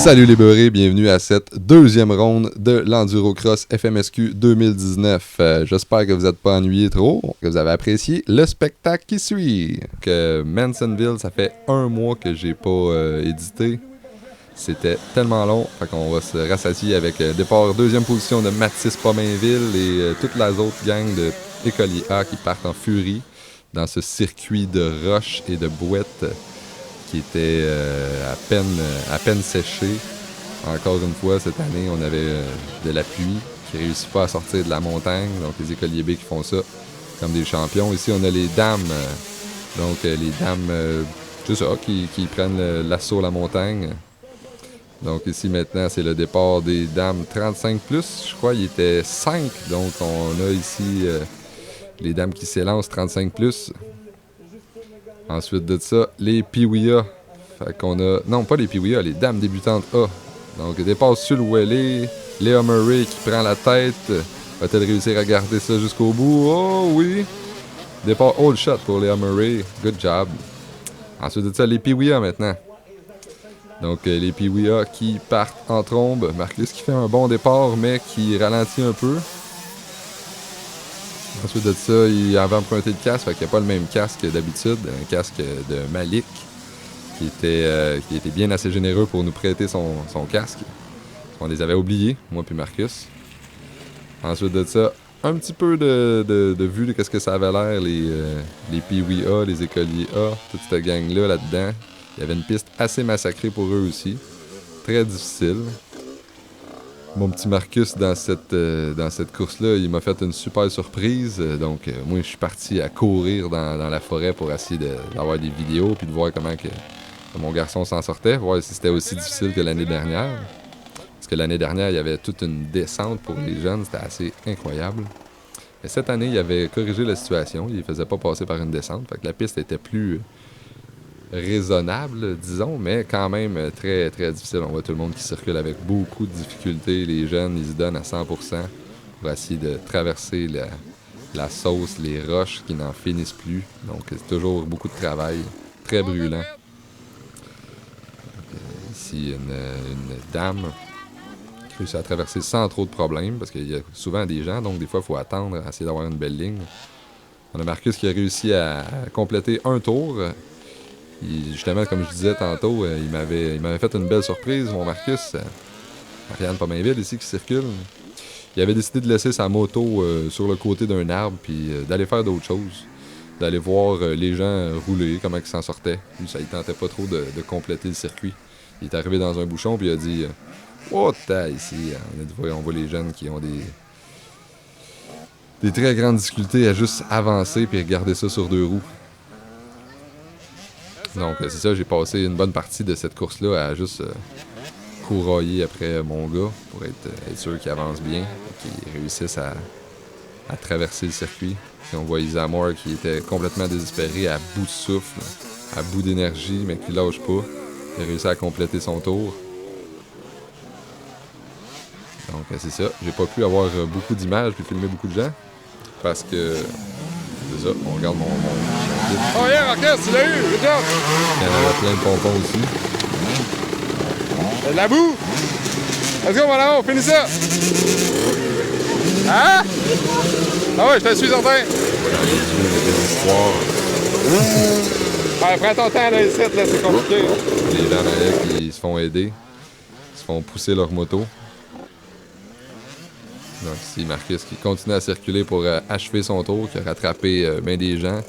Salut les beurrés, bienvenue à cette deuxième ronde de l'Endurocross FMSQ 2019. J'espère que vous n'êtes pas ennuyés trop, que vous avez apprécié le spectacle qui suit. Que Mansonville, ça fait 1 mois que j'ai pas édité. C'était tellement long, fait qu'on va se rassasier avec départ deuxième position de Mathis Pomainville et toute la autre gang de écoliers A qui partent en furie dans ce circuit de roches et de bouettes qui était à peine séché. Encore une fois, cette année, on avait de la pluie qui ne réussit pas à sortir de la montagne. Donc, les écoliers B qui font ça comme des champions. Ici, on a les dames. Donc, les dames, c'est ça, qui prennent l'assaut à la montagne. Donc, ici, maintenant, c'est le départ des dames 35+. Je crois qu'il était 5. Donc, on a ici les dames qui s'élancent 35+. Ensuite de ça, les Piwia. Fait qu'on a... Non, pas les Piwia, les dames débutantes A. Donc, départ sur le Welly. Léa Murray qui prend la tête. Va-t-elle réussir à garder ça jusqu'au bout? Oh oui! Départ all shot pour Léa Murray. Good job. Ensuite de ça, les Piwia maintenant. Donc, les Piwia qui partent en trombe. Marcus qui fait un bon départ, mais qui ralentit un peu. Ensuite de ça, il avait emprunté le casque, fait qu'il n'y a pas le même casque d'habitude, un casque de Malik, qui était bien assez généreux pour nous prêter son casque. On les avait oubliés, moi puis Marcus. Ensuite de ça, un petit peu de vue de ce que ça avait l'air, les Pee-wee A, les écoliers A, toute cette gang-là là-dedans. Il y avait une piste assez massacrée pour eux aussi, très difficile. Mon petit Marcus, dans cette course-là, il m'a fait une super surprise. Donc, moi, je suis parti à courir dans la forêt pour essayer d'avoir des vidéos puis de voir comment que mon garçon s'en sortait, voir si c'était aussi difficile que l'année dernière. Parce que l'année dernière, il y avait toute une descente pour les jeunes, c'était assez incroyable. Mais cette année, il avait corrigé la situation, il ne faisait pas passer par une descente, fait que la piste était plus raisonnable, disons, mais quand même très, très difficile. On voit tout le monde qui circule avec beaucoup de difficultés. Les jeunes, ils y donnent à 100% pour essayer de traverser la sauce, les roches qui n'en finissent plus. Donc, c'est toujours beaucoup de travail, très brûlant. Ici, une dame qui réussit à traverser sans trop de problèmes, parce qu'il y a souvent des gens, donc des fois, il faut attendre, essayer d'avoir une belle ligne. On a Marcus qui a réussi à compléter un tour. Justement, comme je disais tantôt, il m'avait fait une belle surprise, mon Marcus. Marianne Pomainville ici qui circule. Il avait décidé de laisser sa moto sur le côté d'un arbre puis d'aller faire d'autres choses. D'aller voir les gens rouler, comment ils s'en sortaient. Lui, ça ne tentait pas trop de compléter le circuit. Il est arrivé dans un bouchon puis il a dit « Oh, t'as ici! » On voit les jeunes qui ont des très grandes difficultés à juste avancer puis regarder ça sur 2 roues. Donc, c'est ça, j'ai passé une bonne partie de cette course-là à juste courailler après mon gars pour être sûr qu'il avance bien et qu'il réussisse à traverser le circuit. Puis on voit Isamore qui était complètement désespéré, à bout de souffle, à bout d'énergie, mais qui lâche pas. Il a réussi à compléter son tour. Donc, c'est ça. J'ai pas pu avoir beaucoup d'images puis filmer beaucoup de gens parce que... C'est ça, on regarde mon Oh yeah, Marcus, tu l'as eu, good job! Il y en avait plein de pompons aussi. De la boue! Let's go, mon amour, finis ça! Hein? Ah ouais, je te suis certain! Ouais, prends ton temps, là, ici, là, c'est compliqué. Les gens derrière qui se font aider, se font pousser leur moto. Donc ici, Marcus qui continue à circuler pour achever son tour, qui a rattrapé bien des gens,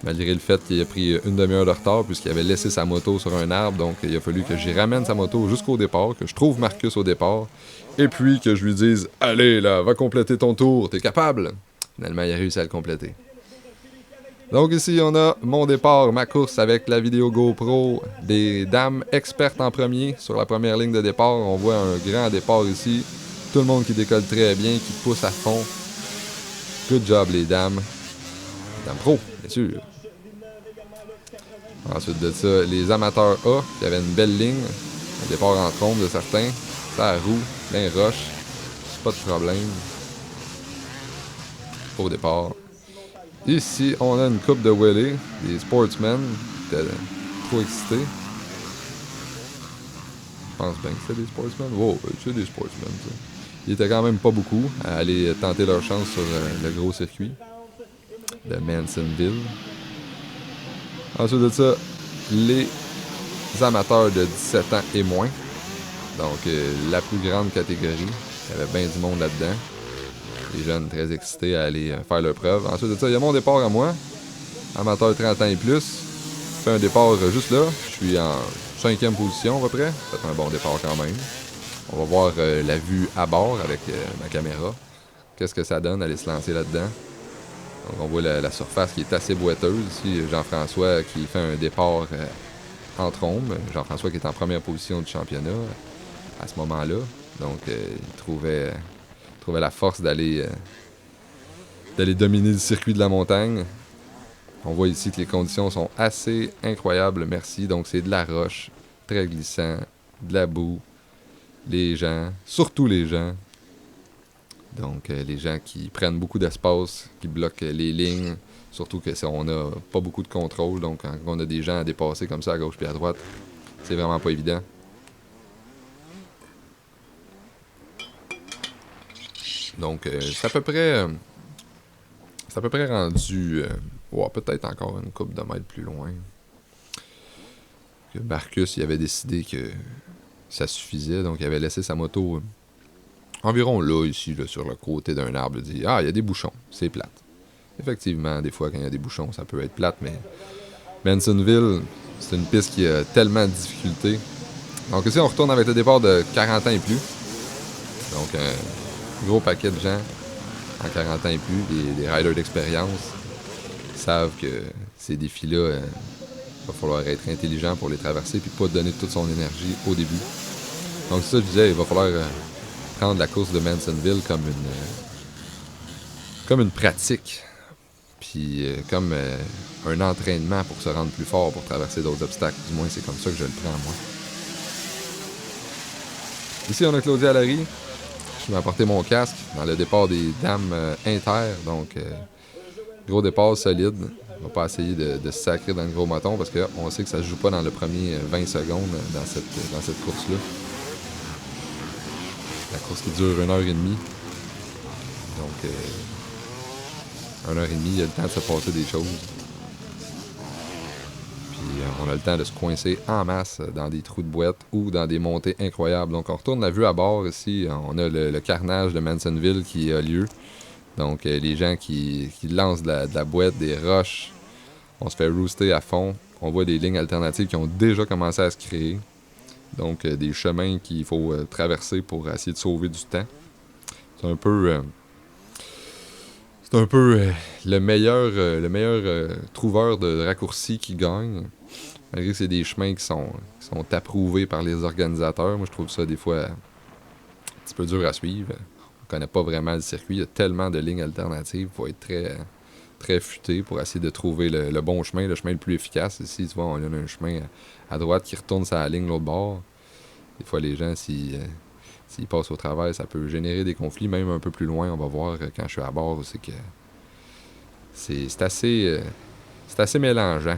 malgré le fait qu'il a pris une demi-heure de retard, puisqu'il avait laissé sa moto sur un arbre. Donc il a fallu que j'y ramène sa moto jusqu'au départ, que je trouve Marcus au départ, et puis que je lui dise « Allez, là, va compléter ton tour, t'es capable! » Finalement, il a réussi à le compléter. Donc ici, on a mon départ, ma course avec la vidéo GoPro, des dames expertes en premier sur la première ligne de départ. On voit un grand départ ici. Tout le monde qui décolle très bien, qui pousse à fond. Good job, les dames. Dames pro, bien sûr. Ensuite de ça, les amateurs A, qui avaient une belle ligne. Un départ en trombe de certains. Ça roue, plein roche. Pas de problème. Au départ. Ici, on a une coupe de wheelie. Des sportsmen. Qui étaient trop excités. Je pense bien que c'était des sportsmen. Wow, c'est des sportsmen, ça. Ils étaient quand même pas beaucoup à aller tenter leur chance sur le gros circuit de Mansonville. Ensuite de ça, les amateurs de 17 ans et moins. Donc, la plus grande catégorie. Il y avait bien du monde là-dedans. Les jeunes très excités à aller faire leur preuve. Ensuite de ça, il y a mon départ à moi. Amateur 30 ans et plus. Je fais un départ juste là. Je suis en 5e position à peu près. C'est un bon départ quand même. On va voir la vue à bord avec ma caméra. Qu'est-ce que ça donne aller se lancer là-dedans. Donc on voit la surface qui est assez boiteuse. Ici, Jean-François qui fait un départ en trombe. Jean-François qui est en première position du championnat à ce moment-là. Donc il trouvait la force d'aller dominer le circuit de la montagne. On voit ici que les conditions sont assez incroyables, merci. Donc c'est de la roche, très glissant, de la boue, les gens, surtout les gens. Donc les gens qui prennent beaucoup d'espace, qui bloquent les lignes, surtout que on n'a pas beaucoup de contrôle. Donc quand on a des gens à dépasser comme ça à gauche puis à droite, c'est vraiment pas évident. Donc c'est à peu près rendu peut-être encore une couple de mètres plus loin. Que Marcus il avait décidé que ça suffisait, donc il avait laissé sa moto environ là, ici, là, sur le côté d'un arbre. Il dit « Ah, il y a des bouchons, c'est plate. » Effectivement, des fois, quand il y a des bouchons, ça peut être plate, mais Mansonville, c'est une piste qui a tellement de difficultés. Donc ici, on retourne avec le départ de 40 ans et plus. Donc, un gros paquet de gens en 40 ans et plus, des riders d'expérience, savent que ces défis-là, il va falloir être intelligent pour les traverser puis pas donner toute son énergie au début. Donc ça, je disais, il va falloir prendre la course de Mansonville comme une pratique, puis comme un entraînement pour se rendre plus fort, pour traverser d'autres obstacles. Du moins, c'est comme ça que je le prends, moi. Ici, on a Claudia Larry. Je vais apporter mon casque dans le départ des dames inter, donc gros départ solide. On va pas essayer de se sacrer dans le gros moton parce qu'on sait que ça se joue pas dans le premier 20 secondes dans cette course-là. La course qui dure 1h30. Donc, 1h30, il y a le temps de se passer des choses. Puis, on a le temps de se coincer en masse dans des trous de boîte ou dans des montées incroyables. Donc, on retourne la vue à bord ici. On a le carnage de Mansonville qui a lieu. Donc, les gens qui lancent de la boîte, des roches. On se fait rooster à fond. On voit des lignes alternatives qui ont déjà commencé à se créer. Donc, des chemins qu'il faut traverser pour essayer de sauver du temps. C'est un peu le meilleur trouveur de raccourcis qui gagne. Malgré que c'est des chemins qui sont approuvés par les organisateurs. Moi, je trouve ça des fois un petit peu dur à suivre. On connaît pas vraiment le circuit. Il y a tellement de lignes alternatives. Il faut être très, très futé pour essayer de trouver le bon chemin, le chemin le plus efficace. Ici, tu vois, on a un chemin à droite qui retourne sur la ligne l'autre bord. Des fois, les gens, s'ils passent au travers, ça peut générer des conflits, même un peu plus loin. On va voir quand je suis à bord, c'est que c'est assez mélangeant.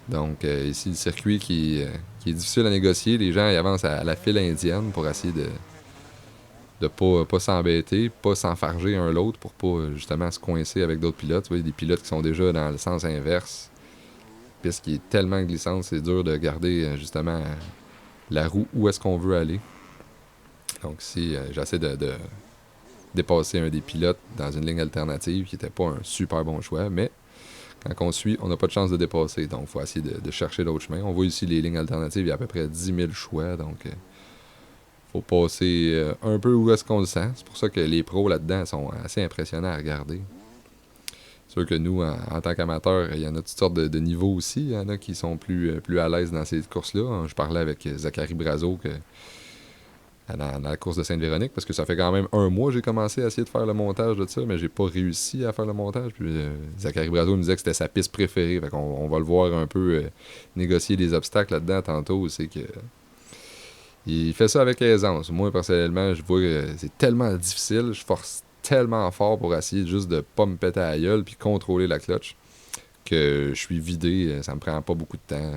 Donc, ici, le circuit qui est difficile à négocier. Les gens ils avancent à la file indienne pour essayer de pas s'embêter, pas s'enfarger un l'autre pour pas justement se coincer avec d'autres pilotes. Tu vois, des pilotes qui sont déjà dans le sens inverse. Piste qui est tellement glissante, c'est dur de garder justement la roue où est-ce qu'on veut aller. Donc ici, j'essaie de dépasser un des pilotes dans une ligne alternative qui n'était pas un super bon choix, mais quand on suit, on n'a pas de chance de dépasser. Donc il faut essayer de chercher d'autres chemins. On voit ici les lignes alternatives, il y a à peu près 10 000 choix, donc faut passer un peu où est-ce qu'on le sent. C'est pour ça que les pros là-dedans sont assez impressionnants à regarder. C'est sûr que nous, en tant qu'amateurs, il y en a toutes sortes de niveaux aussi. Il y en a qui sont plus à l'aise dans ces courses-là. Je parlais avec Zachary Brazo dans la course de Sainte-Véronique, parce que ça fait quand même 1 mois que j'ai commencé à essayer de faire le montage de ça, mais j'ai pas réussi à faire le montage. Puis Zachary Brazo me disait que c'était sa piste préférée. Fait qu'on va le voir un peu négocier des obstacles là-dedans tantôt. C'est que il fait ça avec aisance. Moi, personnellement, je vois que c'est tellement difficile. Je force tellement fort pour essayer juste de pas me péter à la gueule puis contrôler la clutch que je suis vidé. Ça me prend pas beaucoup de temps.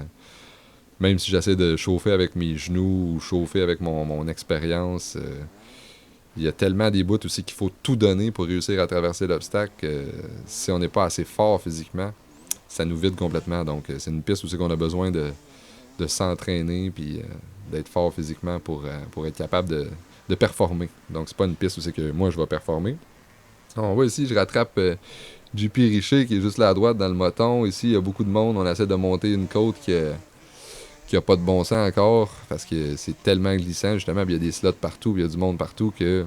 Même si j'essaie de chauffer avec mes genoux ou chauffer avec mon expérience, il y a tellement des bouts aussi qu'il faut tout donner pour réussir à traverser l'obstacle. Si on n'est pas assez fort physiquement, ça nous vide complètement. Donc, c'est une piste où c'est qu'on a besoin de s'entraîner puis d'être fort physiquement pour être capable de performer. Donc, c'est pas une piste où c'est que moi, je vais performer. On voit ici, je rattrape JP Richer qui est juste là à droite dans le moton. Ici, il y a beaucoup de monde. On essaie de monter une côte qui a pas de bon sens encore parce que c'est tellement glissant. Justement, il y a des slots partout, il y a du monde partout que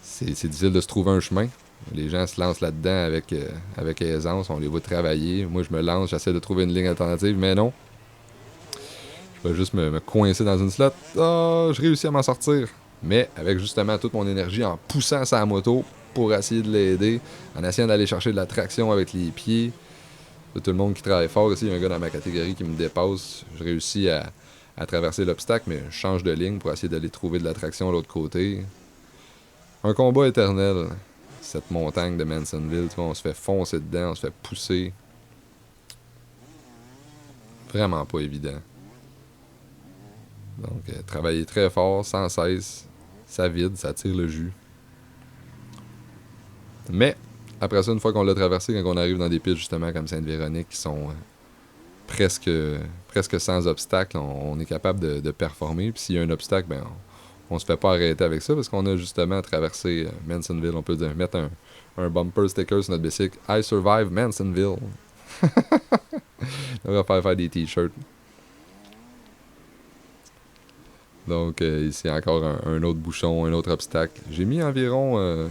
c'est difficile de se trouver un chemin. Les gens se lancent là-dedans avec aisance. On les voit travailler. Moi, je me lance, j'essaie de trouver une ligne alternative, mais non. Je vais juste me coincer dans une slot. Ah, je réussis à m'en sortir. Mais avec justement toute mon énergie en poussant sa moto pour essayer de l'aider, en essayant d'aller chercher de la traction avec les pieds. Tout le monde qui travaille fort ici. Il y a un gars dans ma catégorie qui me dépasse. Je réussis à traverser l'obstacle, mais je change de ligne pour essayer d'aller trouver de la traction de l'autre côté. Un combat éternel. Cette montagne de Mansonville, tu vois, on se fait foncer dedans, on se fait pousser. Vraiment pas évident. Donc, travailler très fort, sans cesse, ça vide, ça tire le jus. Mais, après ça, une fois qu'on l'a traversé, quand on arrive dans des pistes justement comme Sainte-Véronique qui sont presque sans obstacle, on est capable de performer. Puis s'il y a un obstacle, ben on se fait pas arrêter avec ça parce qu'on a justement traversé Mansonville. On peut mettre un bumper sticker sur notre bicycle. I survive Mansonville. On va faire des t-shirts. Donc ici encore un autre bouchon, un autre obstacle. J'ai mis environ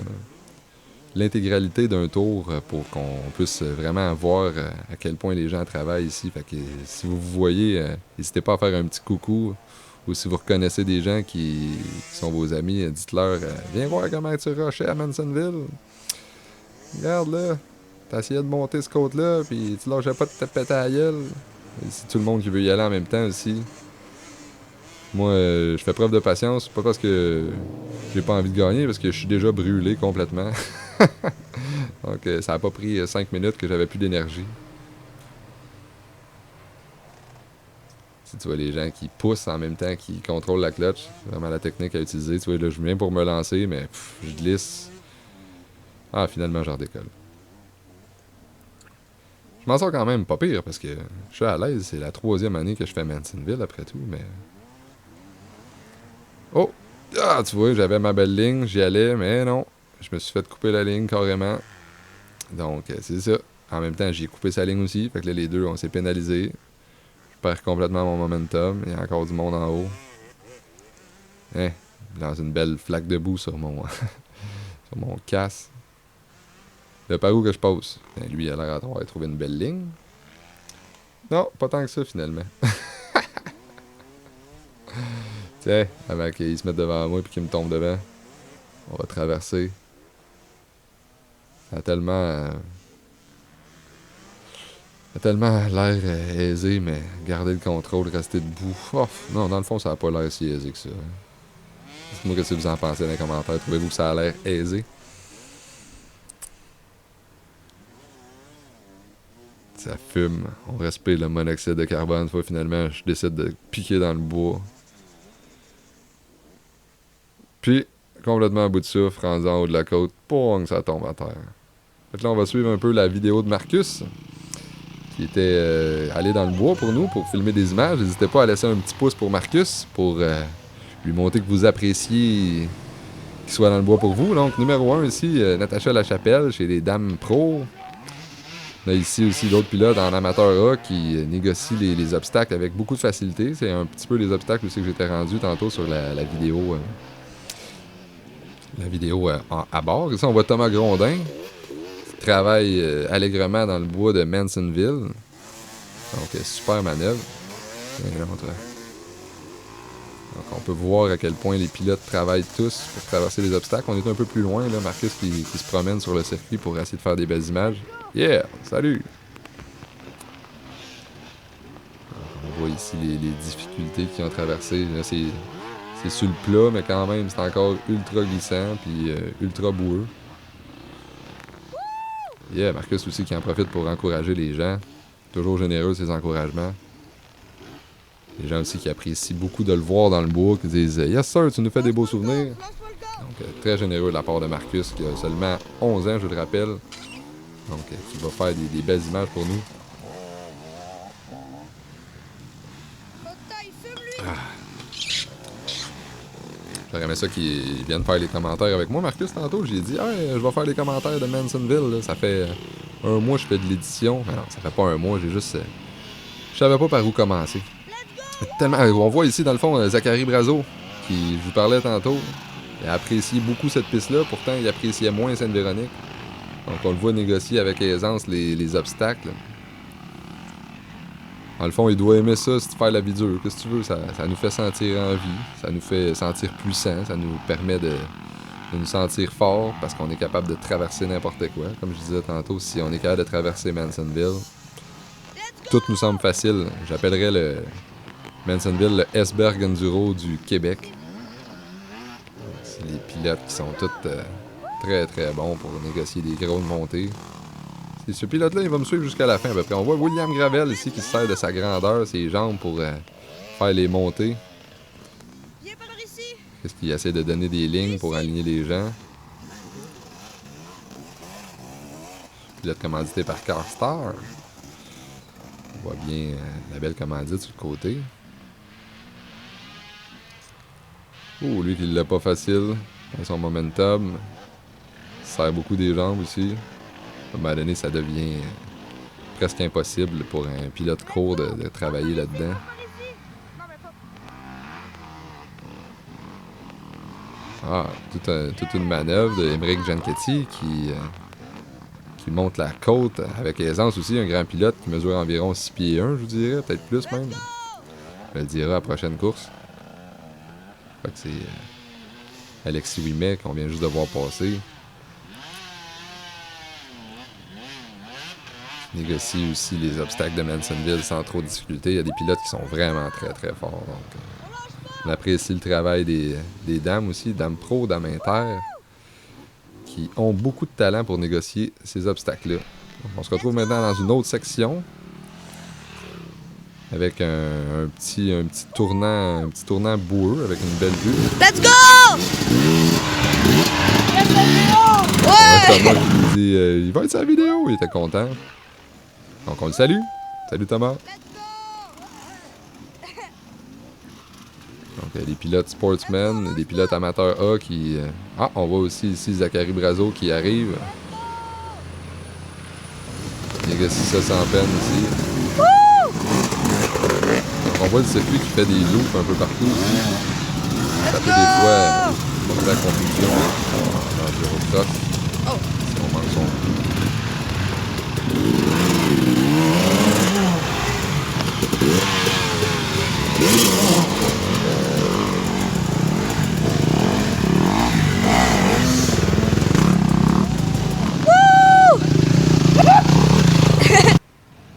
l'intégralité d'un tour pour qu'on puisse vraiment voir à quel point les gens travaillent ici. Fait que si vous voyez, n'hésitez pas à faire un petit coucou. Ou si vous reconnaissez des gens qui sont vos amis, dites-leur viens voir comment tu rushais à Mansonville. Regarde là, t'as essayé de monter ce côte-là, puis tu lâchais pas de te péter à la gueule. Et c'est tout le monde qui veut y aller en même temps aussi. Moi, je fais preuve de patience, pas parce que j'ai pas envie de gagner, parce que je suis déjà brûlé complètement. Donc, ça a pas pris 5 minutes que j'avais plus d'énergie. Si tu vois les gens qui poussent en même temps qu'ils contrôlent la clutch, c'est vraiment la technique à utiliser. Tu vois, là, je viens pour me lancer, mais je glisse. Ah, finalement, je redécolle. Je m'en sors quand même pas pire, parce que je suis à l'aise. C'est la 3e année que je fais Mansonville, après tout, mais... Oh! Ah, tu vois, j'avais ma belle ligne, j'y allais, mais non. Je me suis fait couper la ligne carrément. Donc, c'est ça. En même temps, j'ai coupé sa ligne aussi. Fait que là, les deux, on s'est pénalisés. Je perds complètement mon momentum. Il y a encore du monde en haut. Hein? Dans une belle flaque de boue sur mon sur mon casse. Le par où que je passe? Ben, lui, il a l'air d'avoir trouvé une belle ligne. Non, pas tant que ça, finalement. Tiens, avant qu'il se mette devant moi et qu'il me tombe devant, on va traverser. Ça a tellement l'air aisé, mais garder le contrôle, rester debout. Oh, non, dans le fond, ça n'a pas l'air si aisé que ça. Dites-moi ce que vous en pensez dans les commentaires. Trouvez-vous que ça a l'air aisé? Ça fume. On respire le monoxyde de carbone. Fois, finalement, je décide de piquer dans le bois. Puis, complètement à bout de souffle, rendu en haut de la côte, poing, ça tombe à terre. Fait là, on va suivre un peu la vidéo de Marcus, qui était allé dans le bois pour nous, pour filmer des images. N'hésitez pas à laisser un petit pouce pour Marcus, pour lui montrer que vous appréciez qu'il soit dans le bois pour vous. Donc, numéro 1 ici, Natacha Lachapelle, chez les Dames Pro. On a ici aussi d'autres pilotes en amateur A qui négocient les obstacles avec beaucoup de facilité. C'est un petit peu les obstacles aussi que j'étais rendu tantôt sur la vidéo. À bord. Ici, on voit Thomas Grondin qui travaille allègrement dans le bois de Mansonville. Donc, super manœuvre. Donc, on peut voir à quel point les pilotes travaillent tous pour traverser les obstacles. On est un peu plus loin, là, Marcus qui se promène sur le circuit pour essayer de faire des belles images. Yeah! Salut! On voit ici les difficultés qu'ils ont traversées. Là, c'est sur le plat, mais quand même, c'est encore ultra glissant puis ultra boueux. Marcus aussi qui en profite pour encourager les gens. Toujours généreux, ses encouragements. Les gens aussi qui apprécient beaucoup de le voir dans le bois, qui disent Yes sir, tu nous fais des beaux souvenirs. Donc très généreux de la part de Marcus, qui a seulement 11 ans, je le rappelle. Donc qui va faire des belles images pour nous. J'aurais aimé ça qu'il vienne faire les commentaires avec moi. Marcus, tantôt, j'ai dit hey, je vais faire les commentaires de Mansonville. Là. Ça fait un mois que je fais de l'édition. Mais non, ça fait pas un mois, j'ai juste... je savais pas par où commencer. Tellement... On voit ici, dans le fond, Zachary Brazo, qui, je vous parlais tantôt, il a apprécié beaucoup cette piste-là. Pourtant, il appréciait moins Sainte-Véronique. Donc, on le voit négocier avec aisance les obstacles. Dans le fond, il doit aimer ça, c'est de faire la vie dure. Qu'est-ce que tu veux? Ça nous fait sentir en vie, ça nous fait sentir puissant, ça nous permet de nous sentir fort parce qu'on est capable de traverser n'importe quoi. Comme je disais tantôt, si on est capable de traverser Mansonville, tout nous semble facile. J'appellerais le Mansonville le Esberg Enduro du Québec. C'est les pilotes qui sont tous très très bons pour négocier des grosses montées. Et ce pilote-là, il va me suivre jusqu'à la fin à peu près. On voit William Gravel ici qui se sert de sa grandeur, ses jambes pour faire les montées. Qu'est-ce qu'il essaie de donner des lignes pour aligner les gens. Pilote commandité par Carstar. On voit bien la belle commandite sur le côté. Oh, lui qui l'a pas facile dans son momentum. Il sert beaucoup des jambes aussi. À un moment donné, ça devient presque impossible pour un pilote court de travailler là-dedans. Ah, toute une manœuvre de Émeric Gianchetti qui monte la côte avec aisance aussi. Un grand pilote qui mesure environ 6 pieds 1, je vous dirais, peut-être plus même. Je le dirai à la prochaine course. Je crois que c'est Alexis Ouimet qu'on vient juste de voir passer. Négocie aussi les obstacles de Mansonville sans trop de difficulté. Il y a des pilotes qui sont vraiment très très forts. Donc, on apprécie le travail des dames aussi, dames pro, dames inter, qui ont beaucoup de talent pour négocier ces obstacles-là. On se retrouve maintenant dans une autre section avec un petit tournant boueux avec une belle vue. Let's go! Ouais! Thomas qui dit il va être sa vidéo, il était content. Donc on le salue. Salut Thomas. Donc il y a des pilotes sportsmen, des pilotes amateurs A qui... Ah, on voit aussi ici Zachary Brazo qui arrive. Il négocie ça sans peine ici. Donc on voit le circuit qui fait des loops un peu partout aussi. Ça peut des fois porter à confusion dans le cross. Si on manque son coup.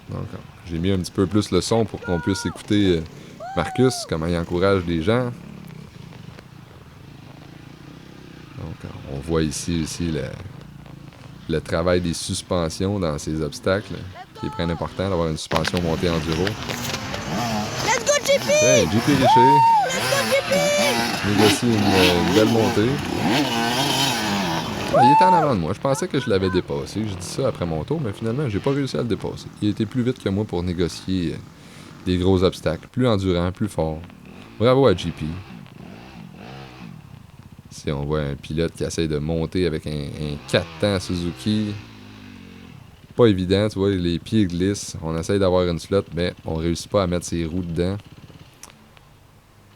Donc, j'ai mis un petit peu plus le son pour qu'on puisse écouter Marcus, comment il encourage les gens. Donc, on voit ici aussi le travail des suspensions dans ces obstacles, qui est très important d'avoir une suspension montée enduro. Let's go, JP! Hey, JP Richer Let's go, JP! négocie une belle montée. Ah, il était en avant de moi. Je pensais que je l'avais dépassé. Je dis ça après mon tour, mais finalement, j'ai pas réussi à le dépasser. Il était plus vite que moi pour négocier des gros obstacles. Plus endurant, plus fort. Bravo à JP. Ici, on voit un pilote qui essaie de monter avec un 4 temps Suzuki. Pas évident, tu vois, les pieds glissent. On essaye d'avoir une slot, mais on réussit pas à mettre ses roues dedans.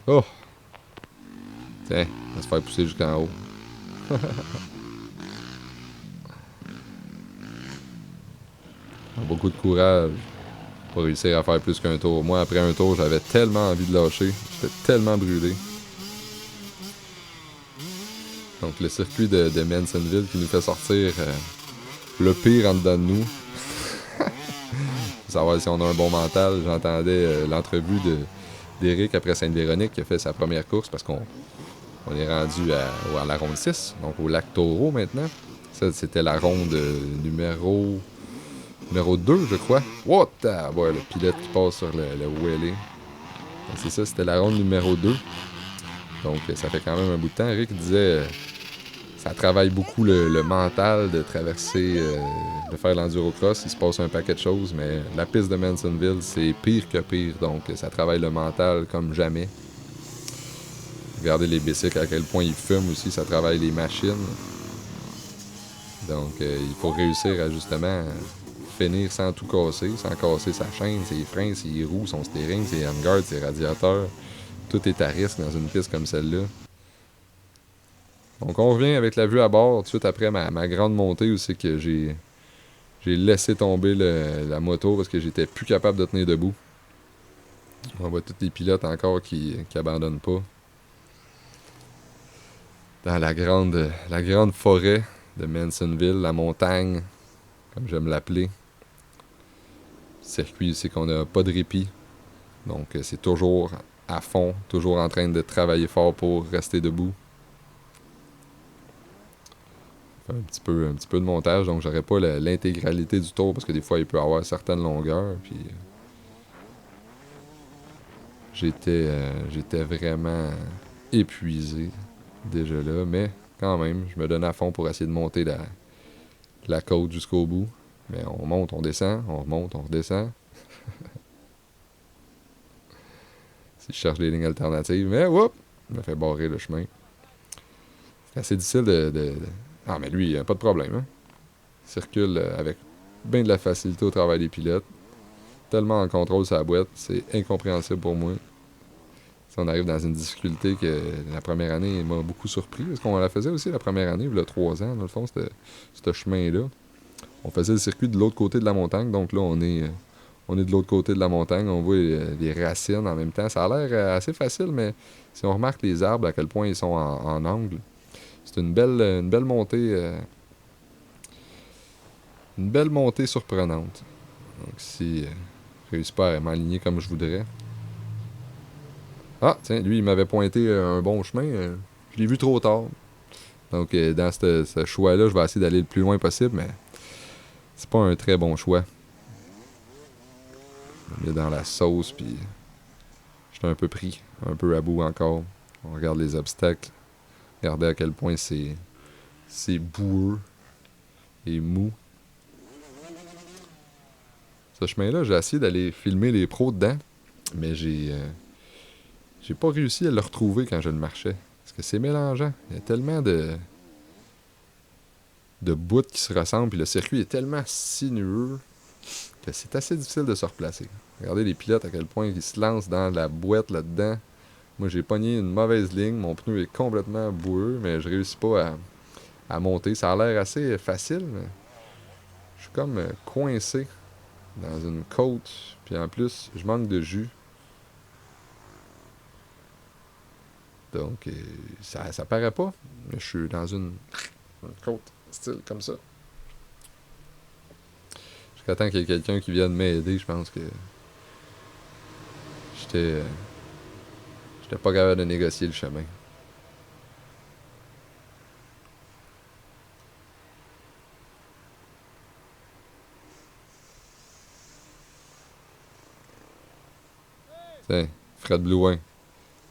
Oh! Tiens, on va se faire pousser jusqu'en haut. Beaucoup de courage pour réussir à faire plus qu'un tour. Moi, après un tour, j'avais tellement envie de lâcher. J'étais tellement brûlé. Donc, le circuit de Mansonville qui nous fait sortir le pire en dedans de nous. Pour savoir si on a un bon mental. J'entendais l'entrevue d'Éric après Sainte-Véronique qui a fait sa première course parce qu'on est rendu à la ronde 6, donc au lac Taureau maintenant. Ça, c'était la ronde numéro 2, je crois. What? Ouais, le pilote qui passe sur le wheelie. C'est ça, c'était la ronde numéro 2. Donc, ça fait quand même un bout de temps. Rick disait, ça travaille beaucoup le mental de traverser, de faire l'endurocross. Il se passe un paquet de choses, mais la piste de Mansonville, c'est pire que pire. Donc, ça travaille le mental comme jamais. Regardez les bicycles, à quel point ils fument aussi, ça travaille les machines. Donc, il faut réussir à justement finir sans tout casser, sans casser sa chaîne, ses freins, ses roues, son steering, ses handguards, ses radiateurs. Tout est à risque dans une piste comme celle-là. Donc, on revient avec la vue à bord tout de suite après ma grande montée où c'est que j'ai laissé tomber la moto parce que j'étais plus capable de tenir debout. On voit tous les pilotes encore qui abandonnent pas. Dans la grande forêt de Mansonville, la montagne, comme j'aime l'appeler. Circuit, c'est qu'on n'a pas de répit. Donc, c'est toujours à fond, toujours en train de travailler fort pour rester debout. Un petit peu de montage, donc j'aurais pas l'intégralité du tour parce que des fois, il peut y avoir certaines longueurs. Puis, j'étais vraiment épuisé déjà là, mais quand même, je me donne à fond pour essayer de monter la côte jusqu'au bout. Mais on monte, on descend, on remonte, on redescend. Si je cherche des lignes alternatives, mais whoop, il m'a fait barrer le chemin. C'est assez difficile de... Ah, mais lui, il a pas de problème, hein. Il circule avec bien de la facilité au travail des pilotes. Tellement en contrôle sa boîte, c'est incompréhensible pour moi. Si on arrive dans une difficulté que la première année m'a beaucoup surpris, parce qu'on la faisait aussi la première année, il y a 3 ans, dans le fond, ce chemin-là. On faisait le circuit de l'autre côté de la montagne, donc là, on est de l'autre côté de la montagne, on voit les racines en même temps. Ça a l'air assez facile, mais si on remarque les arbres, à quel point ils sont en angle, c'est une belle montée, une belle montée surprenante. Donc si je réussis pas à m'aligner comme je voudrais. Ah, tiens, lui, il m'avait pointé un bon chemin. Je l'ai vu trop tard. Donc, dans ce choix-là, je vais essayer d'aller le plus loin possible, mais c'est pas un très bon choix. Je me mets dans la sauce, puis j'étais un peu pris, un peu à bout encore. On regarde les obstacles. Regardez à quel point c'est boueux et mou. Ce chemin-là, j'ai essayé d'aller filmer les pros dedans, mais j'ai pas réussi à le retrouver quand je le marchais. Parce que c'est mélangeant. Il y a tellement de bouts qui se ressemblent, puis le circuit est tellement sinueux que c'est assez difficile de se replacer. Regardez les pilotes à quel point ils se lancent dans la boîte là-dedans. Moi, j'ai pogné une mauvaise ligne. Mon pneu est complètement boueux, mais je réussis pas à monter. Ça a l'air assez facile, mais je suis comme coincé dans une côte. Puis en plus, je manque de jus. Donc, ça paraît pas. Mais je suis dans une côte style comme ça. Jusqu'à temps qu'il y ait quelqu'un qui vienne m'aider, je pense que j'étais pas capable de négocier le chemin. Tiens, Fred Blouin.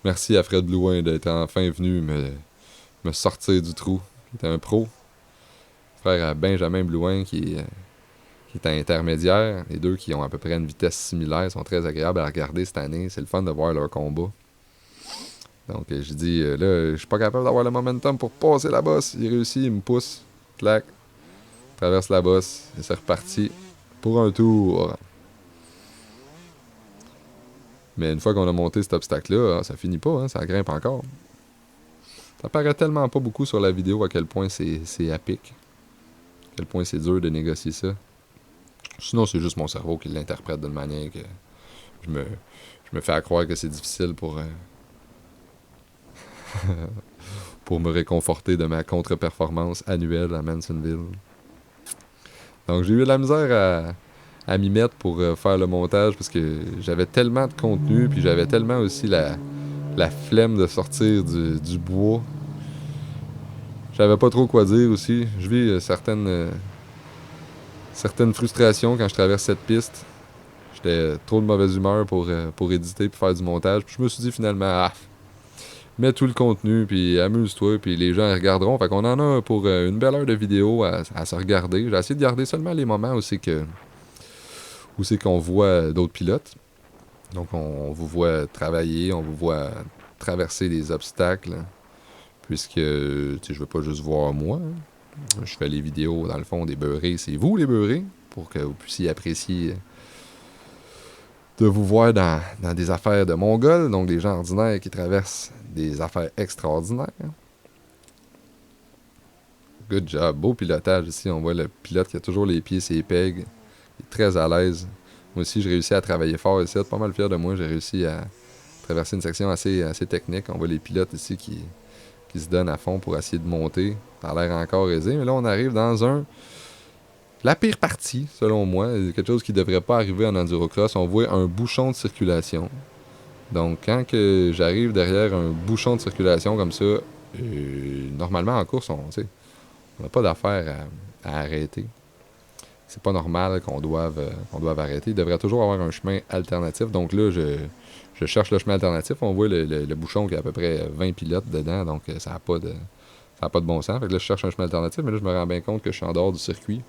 Merci à Fred Blouin d'être enfin venu me sortir du trou. Il était un pro. Frère à Benjamin Blouin qui est intermédiaire. Les deux qui ont à peu près une vitesse similaire sont très agréables à regarder cette année. C'est le fun de voir leur combat. Donc, j'ai dit, là, je suis pas capable d'avoir le momentum pour passer la bosse. Il réussit, il me pousse. Clac. Traverse la bosse. Et c'est reparti pour un tour. Mais une fois qu'on a monté cet obstacle-là, ça finit pas, hein, ça grimpe encore. Ça paraît tellement pas beaucoup sur la vidéo à quel point c'est à pic. À quel point c'est dur de négocier ça. Sinon, c'est juste mon cerveau qui l'interprète d'une manière que je me fais à croire que c'est difficile pour me réconforter de ma contre-performance annuelle à Mansonville. Donc, j'ai eu de la misère à m'y mettre pour faire le montage parce que j'avais tellement de contenu, puis j'avais tellement aussi la flemme de sortir du bois. Je savais pas trop quoi dire aussi. Je vis certaines frustrations quand je traverse cette piste. J'étais trop de mauvaise humeur pour éditer et faire du montage. Puis je me suis dit finalement, mets tout le contenu, puis amuse-toi, puis les gens regarderont. Fait qu'on en a pour une belle heure de vidéo à se regarder. J'ai essayé de garder seulement les moments où c'est qu'on voit d'autres pilotes. Donc on vous voit travailler, on vous voit traverser des obstacles. Puisque je veux pas juste voir moi. Je fais les vidéos, dans le fond, des beurrés. C'est vous les beurrés, pour que vous puissiez apprécier de vous voir dans des affaires de Mongols, donc des gens ordinaires qui traversent des affaires extraordinaires. Good job. Beau pilotage ici. On voit le pilote qui a toujours les pieds sur les pegs. Il est très à l'aise. Moi aussi, j'ai réussi à travailler fort ici. Pas mal fier de moi. J'ai réussi à traverser une section assez technique. On voit les pilotes ici qui se donnent à fond pour essayer de monter. Ça a l'air encore aisé. Mais là, on arrive dans la pire partie, selon moi. Quelque chose qui ne devrait pas arriver en endurocross. On voit un bouchon de circulation. Donc, quand que j'arrive derrière un bouchon de circulation comme ça, normalement en course, on n'a pas d'affaire à arrêter. C'est pas normal qu'on doive arrêter. Il devrait toujours avoir un chemin alternatif. Donc là, je cherche le chemin alternatif. On voit le bouchon qui a à peu près 20 pilotes dedans, donc ça n'a pas de bon sens. Fait que là, je cherche un chemin alternatif, mais là, je me rends bien compte que je suis en dehors du circuit.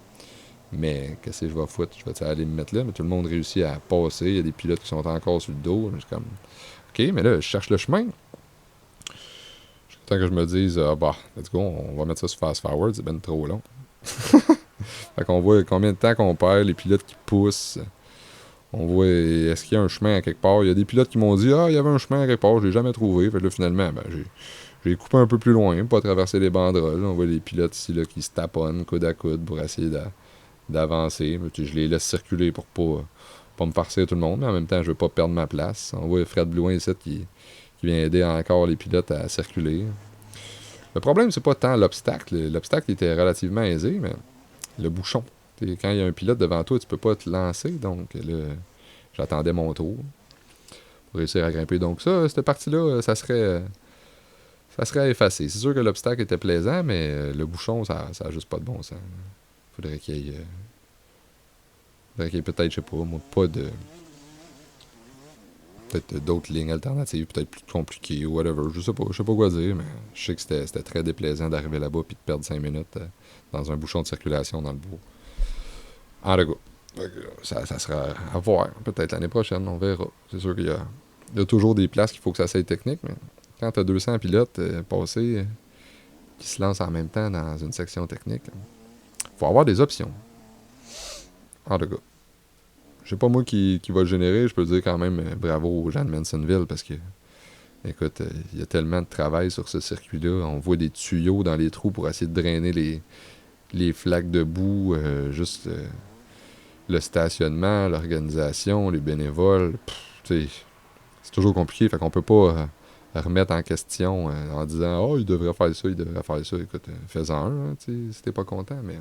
Mais qu'est-ce que je vais foutre? Je vais aller me mettre là, mais tout le monde réussit à passer. Il y a des pilotes qui sont encore sur le dos. Je suis comme, OK, mais là, je cherche le chemin. Tant que je me dise, let's go, on va mettre ça sur fast forward, c'est ben trop long. Fait qu'on voit combien de temps qu'on perd, les pilotes qui poussent. On voit, est-ce qu'il y a un chemin à quelque part? Il y a des pilotes qui m'ont dit, il y avait un chemin à quelque part, je l'ai jamais trouvé. Fait que là, finalement, j'ai coupé un peu plus loin, pas traverser les banderoles. On voit les pilotes ici là, qui se taponnent coude à coude pour essayer d'avancer. Je les laisse circuler pour pas me farcer tout le monde, mais en même temps, je veux pas perdre ma place. On voit Fred Blouin ici qui vient aider encore les pilotes à circuler. Le problème, c'est pas tant l'obstacle. L'obstacle était relativement aisé, mais le bouchon. Quand il y a un pilote devant toi, tu peux pas te lancer. Donc là, j'attendais mon tour pour réussir à grimper. Donc ça, cette partie-là, ça serait effacé. C'est sûr que l'obstacle était plaisant, mais le bouchon, ça a juste pas de bon sens. Faudrait qu'il y ait peut-être, je sais pas, moi, peut-être d'autres lignes alternatives, peut-être plus compliquées ou whatever. Je sais pas quoi dire, mais je sais que c'était très déplaisant d'arriver là-bas et de perdre 5 minutes dans un bouchon de circulation dans le bois. En tout cas, ça sera à voir. Peut-être l'année prochaine, on verra. C'est sûr qu'il y a toujours des places qu'il faut que ça soit technique, mais quand tu as 200 pilotes passés qui se lancent en même temps dans une section technique, il faut avoir des options. En tout cas. Je sais pas moi qui va le générer, je peux dire quand même bravo aux gens de Mansonville parce que, écoute, il y a tellement de travail sur ce circuit-là. On voit des tuyaux dans les trous pour essayer de drainer les flaques de boue, le stationnement, l'organisation, les bénévoles. C'est toujours compliqué, fait qu'on peut pas remettre en question en disant « Oh, il devrait faire ça, il devrait faire ça. » Écoute, fais-en un, si t'es pas content, mais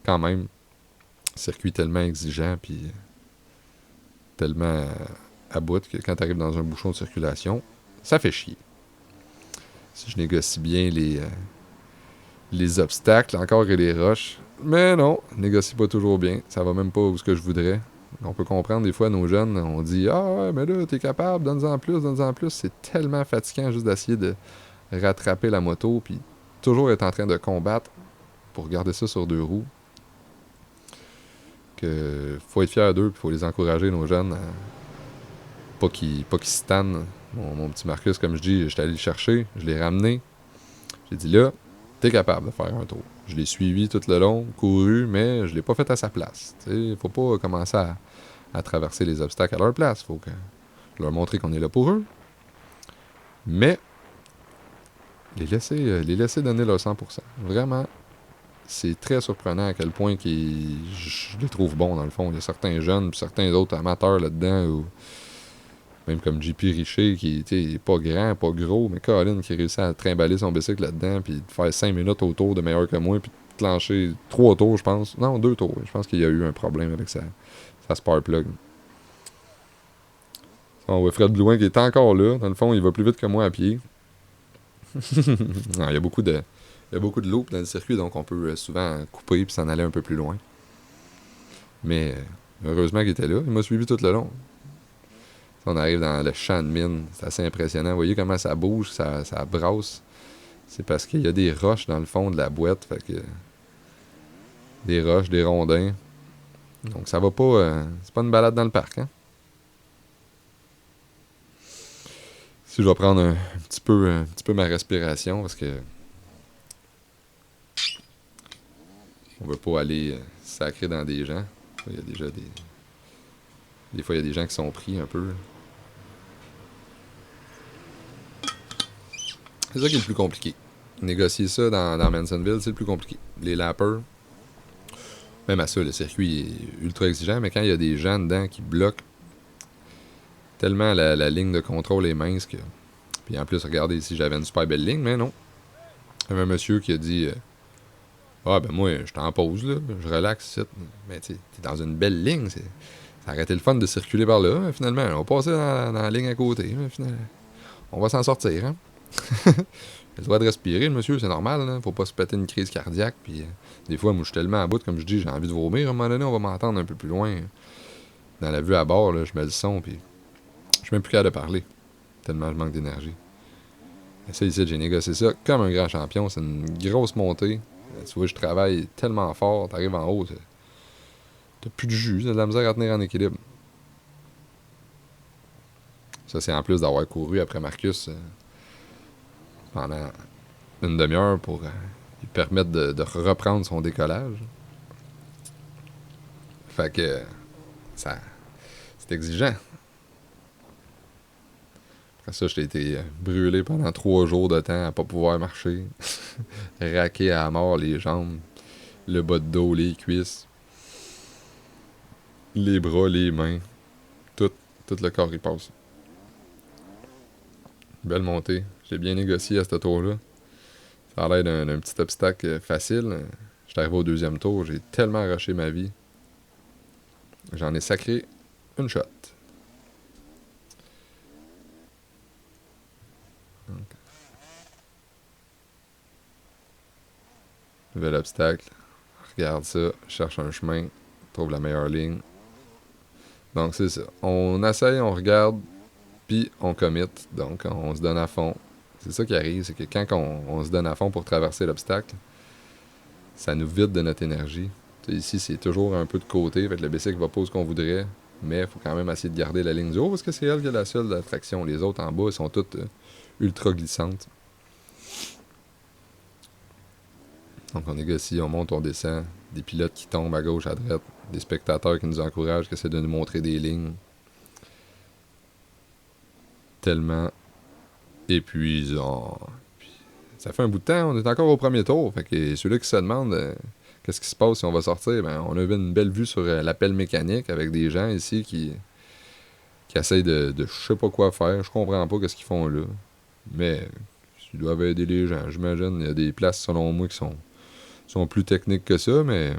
quand même. Circuit tellement exigeant puis tellement à bout que quand tu arrives dans un bouchon de circulation, ça fait chier. Si je négocie bien les obstacles, encore et les roches, mais non, je négocie pas toujours bien. Ça va même pas où ce que je voudrais. On peut comprendre des fois nos jeunes, on dit « Ah ouais, mais là, t'es capable, donne-en plus, donne-en plus. » C'est tellement fatigant juste d'essayer de rattraper la moto puis toujours être en train de combattre pour garder ça sur deux roues. Que faut être fier d'eux, puis faut les encourager, nos jeunes, pas qu'ils se tannent. Mon petit Marcus, comme je dis, j'étais allé le chercher, je l'ai ramené. J'ai dit là, t'es capable de faire un tour. Je l'ai suivi tout le long, couru, mais je l'ai pas fait à sa place. Il faut pas commencer à traverser les obstacles à leur place. Faut leur montrer qu'on est là pour eux. Mais les laisser donner leur 100%. Vraiment. C'est très surprenant à quel point je les trouve bons, dans le fond. Il y a certains jeunes, puis certains autres amateurs là-dedans, ou même comme JP Richer, qui est pas grand, pas gros, mais Colin, qui réussit à trimballer son bicycle là-dedans, puis de faire 5 minutes au tour de meilleur que moi, puis de clencher 3 tours, je pense. Non, 2 tours. Je pense qu'il y a eu un problème avec sa spark-plug. On voit Fred Blouin qui est encore là. Dans le fond, il va plus vite que moi à pied. Non, il y a beaucoup de loops dans le circuit, donc on peut souvent couper et s'en aller un peu plus loin. Mais Heureusement qu'il était là. Il m'a suivi tout le long. On arrive dans le champ de mine. C'est assez impressionnant. Vous voyez comment ça bouge, ça brasse. C'est parce qu'il y a des roches dans le fond de la boîte. Fait que des roches, des rondins. Donc ça va pas... c'est pas une balade dans le parc, hein? Si je vais prendre un petit peu ma respiration parce que on veut pas aller sacrer dans des gens. Il y a déjà des fois il y a des gens qui sont pris un peu. C'est ça qui est le plus compliqué. Négocier ça dans Mansonville, c'est le plus compliqué. Les lappers, même à ça, le circuit est ultra exigeant, mais quand il y a des gens dedans qui bloquent, tellement la ligne de contrôle est mince que... Puis en plus, regardez ici, j'avais une super belle ligne, mais non. Il y avait un monsieur qui a dit ah ben moi, je t'en pause là, je relaxe ici. Mais tu sais, t'es dans une belle ligne, ça aurait été le fun de circuler par là, mais finalement, on va passer dans la ligne à côté, mais finalement, on va s'en sortir, hein. Il a le droit de respirer, le monsieur, c'est normal, là. Faut pas se péter une crise cardiaque, puis des fois, moi, je suis tellement à bout, comme je dis, j'ai envie de vomir, à un moment donné, on va m'entendre un peu plus loin. Dans la vue à bord, là, je mets le son, puis je suis même plus capable de parler, tellement je manque d'énergie. Et ça, ici, j'ai négocié ça comme un grand champion, c'est une grosse montée. Tu vois, je travaille tellement fort, t'arrives en haut, t'as plus de jus, t'as de la misère à tenir en équilibre. Ça, c'est en plus d'avoir couru après Marcus pendant une demi-heure pour lui permettre de reprendre son décollage. Fait que c'est exigeant. Après ça, j'ai été brûlé pendant 3 jours de temps à pas pouvoir marcher. Raqué à mort les jambes, le bas de dos, les cuisses, les bras, les mains. Tout le corps y passe. Belle montée. J'ai bien négocié à ce tour-là. Ça a l'air d'un petit obstacle facile. J'étais arrivé au 2e tour. J'ai tellement arraché ma vie. J'en ai sacré une shot. Donc. Nouvel obstacle. Regarde ça. Cherche un chemin. Trouve la meilleure ligne. Donc c'est ça. On essaye, on regarde, puis on commit. Donc on se donne à fond. C'est ça qui arrive, c'est que quand on se donne à fond pour traverser l'obstacle, ça nous vide de notre énergie. Ici, c'est toujours un peu de côté, fait que le bicycle va pas où ce qu'on voudrait, mais il faut quand même essayer de garder la ligne du haut, parce que c'est elle qui a la seule attraction. Les autres en bas, elles sont toutes ultra glissantes. Donc on négocie, on monte, on descend, des pilotes qui tombent à gauche, à droite, des spectateurs qui nous encouragent, qui essaient de nous montrer des lignes. Tellement épuisant. Puis, ça fait un bout de temps, on est encore au premier tour. Fait que ceux-là qui se demandent qu'est-ce qui se passe si on va sortir, ben on a eu une belle vue sur l'appel mécanique avec des gens ici qui essayent de je sais pas quoi faire. Je comprends pas qu'est-ce qu'ils font là. Mais ils doivent aider les gens, j'imagine. Il y a des places selon moi qui sont plus techniques que ça, mais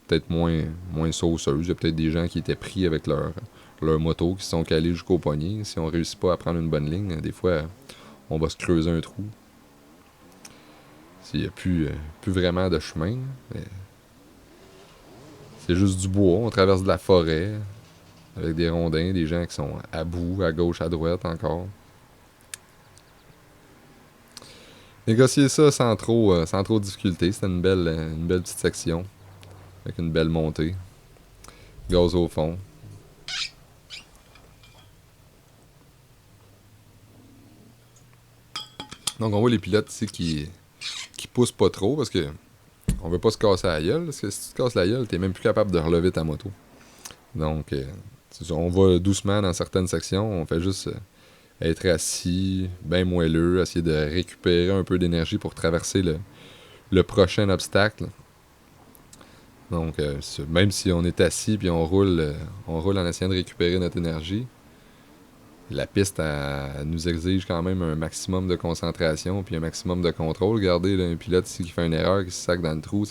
peut-être moins sauceuses. Il y a peut-être des gens qui étaient pris avec leur moto, qui se sont calés jusqu'au poignet. Si on réussit pas à prendre une bonne ligne, des fois, on va se creuser un trou. S'il n'y a plus vraiment de chemin, mais c'est juste du bois. On traverse de la forêt avec des rondins, des gens qui sont à bout, à gauche, à droite encore. Négocier ça sans trop de difficulté. C'était une belle petite section avec une belle montée. Gaz au fond. Donc on voit les pilotes ici qui poussent pas trop parce que on veut pas se casser la gueule. Parce que si tu te casses la gueule, t'es même plus capable de relever ta moto. Donc on va doucement dans certaines sections. On fait juste être assis, bien moelleux, essayer de récupérer un peu d'énergie pour traverser le prochain obstacle. Donc même si on est assis puis on roule en essayant de récupérer notre énergie, la piste elle nous exige quand même un maximum de concentration puis un maximum de contrôle. Regardez là, un pilote ici qui fait une erreur, qui se sac dans le trou,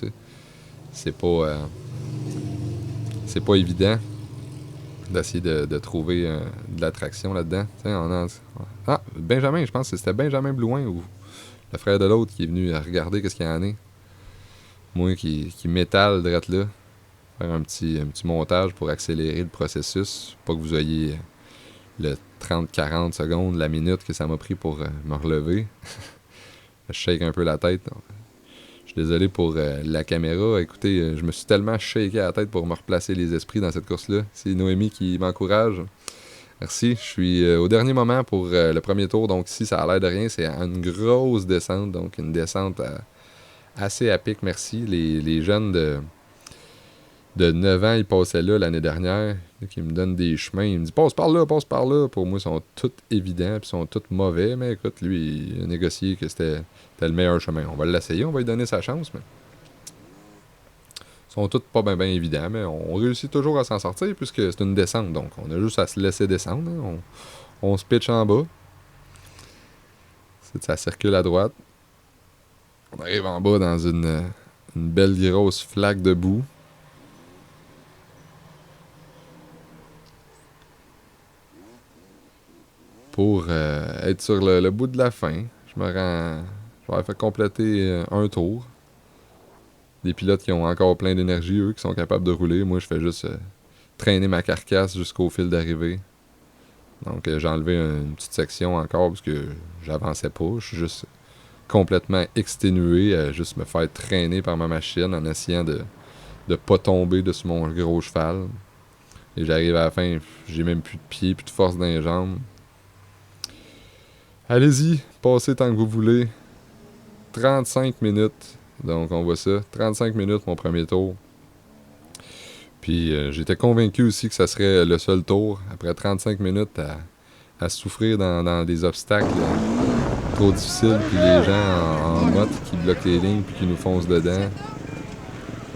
c'est pas évident d'essayer de trouver de l'attraction là-dedans. Benjamin, je pense que c'était Benjamin Blouin ou le frère de l'autre qui est venu regarder qu'est-ce qu'il y en a. Moi qui m'étale drette là. Faire un petit montage pour accélérer le processus. Pas que vous ayez le 30-40 secondes, la minute que ça m'a pris pour me relever. Je shake un peu la tête. Je suis désolé pour la caméra. Écoutez, je me suis tellement shaké la tête pour me replacer les esprits dans cette course-là. C'est Noémie qui m'encourage. Merci. Je suis au dernier moment pour le premier tour. Donc ici, ça a l'air de rien. C'est une grosse descente. Donc une descente assez à pic. Merci. Les jeunes de 9 ans, ils passaient là l'année dernière. Qui me donnent des chemins. Ils me disent passe par là, passe par là. Pour moi, ils sont tous évidents. Puis ils sont tous mauvais. Mais écoute, lui, il a négocié que c'était le meilleur chemin. On va l'essayer. On va lui donner sa chance. Mais ils sont tous pas bien évidents. Mais on réussit toujours à s'en sortir puisque c'est une descente. Donc on a juste à se laisser descendre. Hein. On se pitch en bas. Ça circule à droite. On arrive en bas dans une belle grosse flaque de boue. Pour être sur le bout de la fin. Je vais faire compléter un tour. Des pilotes qui ont encore plein d'énergie, eux, qui sont capables de rouler. Moi, je fais juste traîner ma carcasse jusqu'au fil d'arrivée. Donc, j'ai enlevé une petite section encore parce que j'avançais pas. Je suis juste complètement exténué à juste me faire traîner par ma machine en essayant de pas tomber dessus mon gros cheval. Et j'arrive à la fin, j'ai même plus de pieds, plus de force dans les jambes. Allez-y, passez tant que vous voulez. 35 minutes. Donc, on voit ça. 35 minutes, mon premier tour. Puis, j'étais convaincu aussi que ça serait le seul tour. Après 35 minutes à souffrir dans des obstacles trop difficiles. Puis les gens en motte qui bloquent les lignes puis qui nous foncent dedans.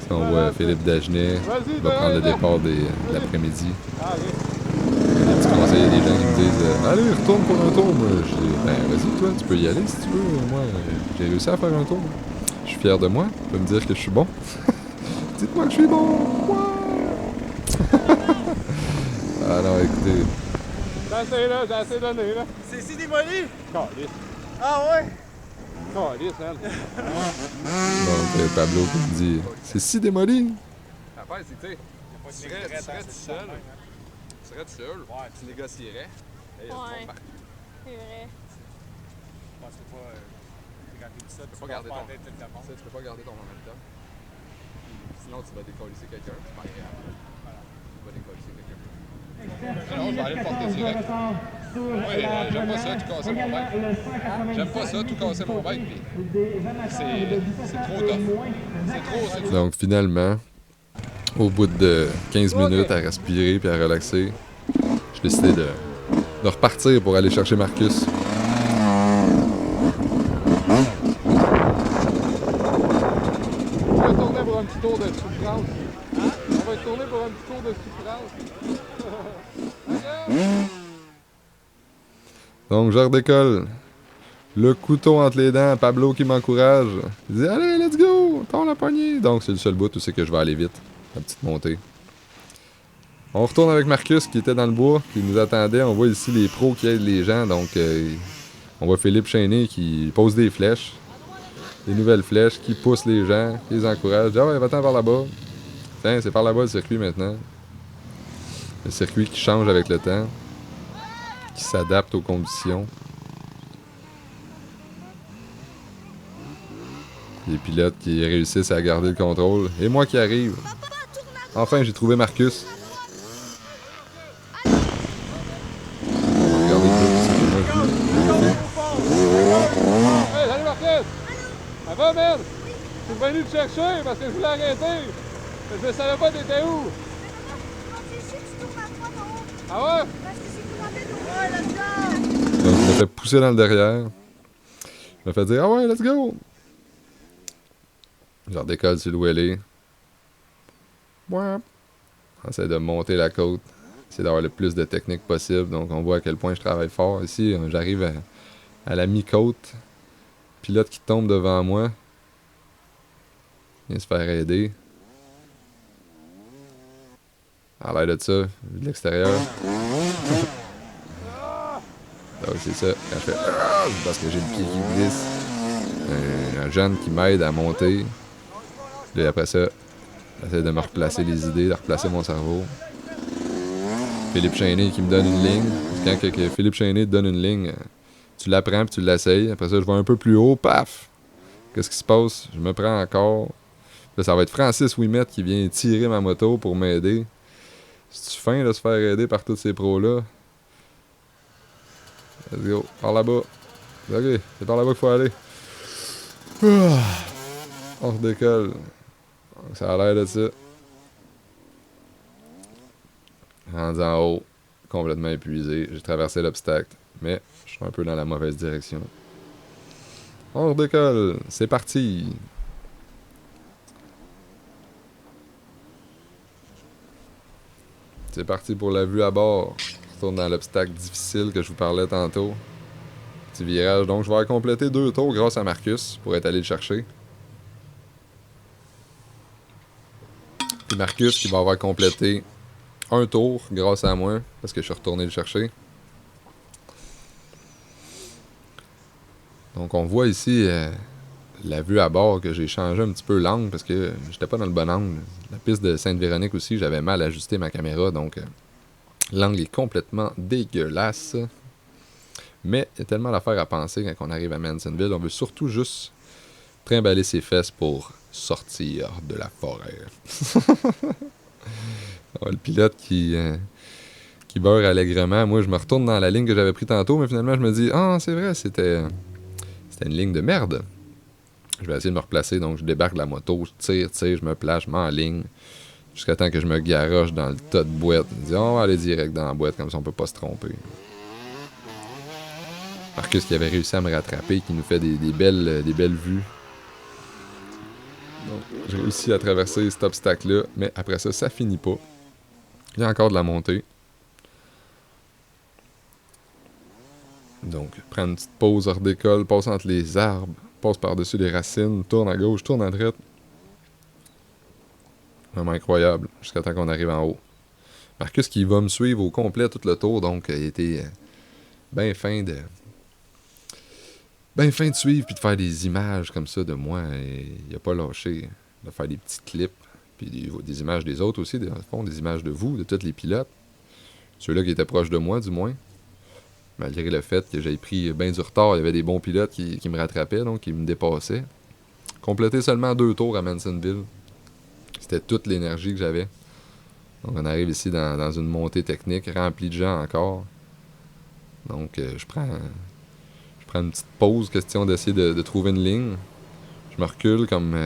Ça, on voit Philippe Dagenet qui va prendre le départ de l'après-midi. Il y a des petits conseils, des gens qui me disent allez, retourne pour un tour. Moi, je dis ben, vas-y, toi, tu peux y aller si tu veux. Moi, j'ai réussi à faire un tour. Je suis fier de moi. Tu peux me dire que je suis bon. Dites-moi que je suis bon. Ah non, écoutez. J'ai assez donné, là. C'est ici démoli? Calice. Ah ouais? Calice, man. Donc, Pablo qui me dit c'est si démoli. L'affaire, c'est que, tu sais, tu serais tout seul. Tu serais tout seul. Ouais. Tu négocierais. Hey, Ouais. partout. C'est vrai. Moi, je peux pas garder ça. Tu peux pas garder ton momentum. Tu peux pas garder ton momentum. Sinon, tu vas décollisser quelqu'un. C'est pas agréable. Voilà. Tu vas décollisser quelqu'un. Non, je vais aller le porter direct. Oui, j'aime pas ça, tout casser mon bike. J'aime pas ça, tout casser mon bike. C'est trop tough. C'est trop. Donc, finalement, au bout de 15 minutes à respirer puis à relaxer, j'ai décidé de repartir pour aller chercher Marcus. On va tourner pour un petit tour de souffrance. On va tourner pour un petit tour de souffrance. Donc, je redécolle. Le couteau entre les dents, Pablo qui m'encourage. Il dit allez, let's go, tourne la poignée. Donc, c'est le seul bout où c'est que je vais aller vite. La petite montée. On retourne avec Marcus qui était dans le bois, qui nous attendait. On voit ici les pros qui aident les gens. Donc, on voit Philippe Chénier qui pose des flèches. Des nouvelles flèches qui poussent les gens, qui les encouragent. Ah ouais, va-t'en par là-bas. Tiens, c'est par là-bas le circuit maintenant. Le circuit qui change avec le temps, qui s'adapte aux conditions. Les pilotes qui réussissent à garder le contrôle. Et moi qui arrive. Enfin, j'ai trouvé Marcus. Regardez Hey, salut Marcus! Ça va, man? Je suis venu te chercher parce que je voulais arrêter. Je ne savais pas t'étais où. Ah ouais? Donc, je me fais pousser dans le derrière. Je me fais dire, ah ouais, let's go! Je redécolle sur le Welly. Ouais. On essaie de monter la côte. Essayer d'avoir le plus de technique possible. Donc, on voit à quel point je travaille fort. Ici, j'arrive à la mi-côte. Pilote qui tombe devant moi. Vient se faire aider. À l'air de ça, vu de l'extérieur. Donc, c'est ça. Quand je fais c'est parce que j'ai le pied qui glisse. Un jeune qui m'aide à monter. Puis après ça, J'essaie de me replacer les idées, de replacer mon cerveau. Philippe Chainé qui me donne une ligne. Quand Philippe Chainé te donne une ligne, tu l'apprends puis tu l'essayes. Après ça, je vais un peu plus haut, paf! Qu'est-ce qui se passe? Je me prends encore. Là, ça va être Francis Ouimet qui vient tirer ma moto pour m'aider. C'est-tu fin de se faire aider par tous ces pros-là? Let's go. Par là-bas. Ok, c'est par là-bas qu'il faut aller. On redécolle. Donc, ça a l'air de ça. Rendu en haut, complètement épuisé. J'ai traversé l'obstacle, mais je suis un peu dans la mauvaise direction. On redécolle. C'est parti. C'est parti pour la vue à bord. Je retourne dans l'obstacle difficile que je vous parlais tantôt. Petit virage. Donc, je vais compléter 2 tours grâce à Marcus pour être allé le chercher. Puis Marcus qui va avoir complété 1 tour grâce à moi parce que je suis retourné le chercher. Donc, on voit ici la vue à bord que j'ai changé un petit peu l'angle parce que j'étais pas dans le bon angle. La piste de Sainte-Véronique aussi, j'avais mal ajusté ma caméra, donc l'angle est complètement dégueulasse. Mais il y a tellement d'affaires à penser quand on arrive à Mansonville. On veut surtout juste trimballer ses fesses pour sortir de la forêt. Le pilote qui beurre allègrement. Moi, je me retourne dans la ligne que j'avais pris tantôt, mais finalement, je me dis « Ah, c'est vrai, c'était une ligne de merde. » Je vais essayer de me replacer, donc je débarque de la moto, je tire, je me place, je m'enligne, jusqu'à temps que je me garoche dans le tas de boîtes. Je me dis « On va aller direct dans la boîte, comme ça on peut pas se tromper. » Marcus qui avait réussi à me rattraper, qui nous fait des belles vues. Donc, j'ai réussi à traverser cet obstacle-là, mais après ça, ça finit pas. Il y a encore de la montée. Donc, prends une petite pause hors d'école, passe entre les arbres, passe par-dessus les racines, tourne à gauche, tourne à droite. Vraiment incroyable, jusqu'à temps qu'on arrive en haut. Marcus qui va me suivre au complet tout le tour, donc il était bien fin de suivre puis de faire des images comme ça de moi. Et il a pas lâché de faire des petits clips, puis des images des autres aussi, dans le fond, des images de vous, de tous les pilotes. Ceux-là qui étaient proches de moi, du moins. Malgré le fait que j'avais pris bien du retard, il y avait des bons pilotes qui me rattrapaient, donc qui me dépassaient. Compléter seulement 2 tours à Mansonville. C'était toute l'énergie que j'avais. Donc on arrive ici dans une montée technique, remplie de gens encore. Donc je prends une petite pause, question d'essayer de trouver une ligne. Je me recule comme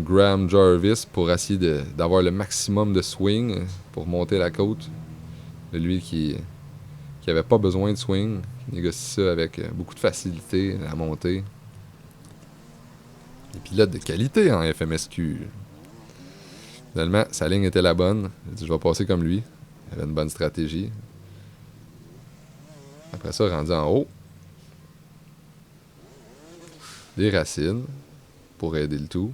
Graham Jarvis pour essayer d'avoir le maximum de swing pour monter la côte. Lui qui avait pas besoin de swing, qui négocie ça avec beaucoup de facilité, la montée. Des pilotes de qualité en FMSQ. Finalement, sa ligne était la bonne. J'ai dit, je vais passer comme lui. Il avait une bonne stratégie. Après ça, rendu en haut, des racines pour aider le tout.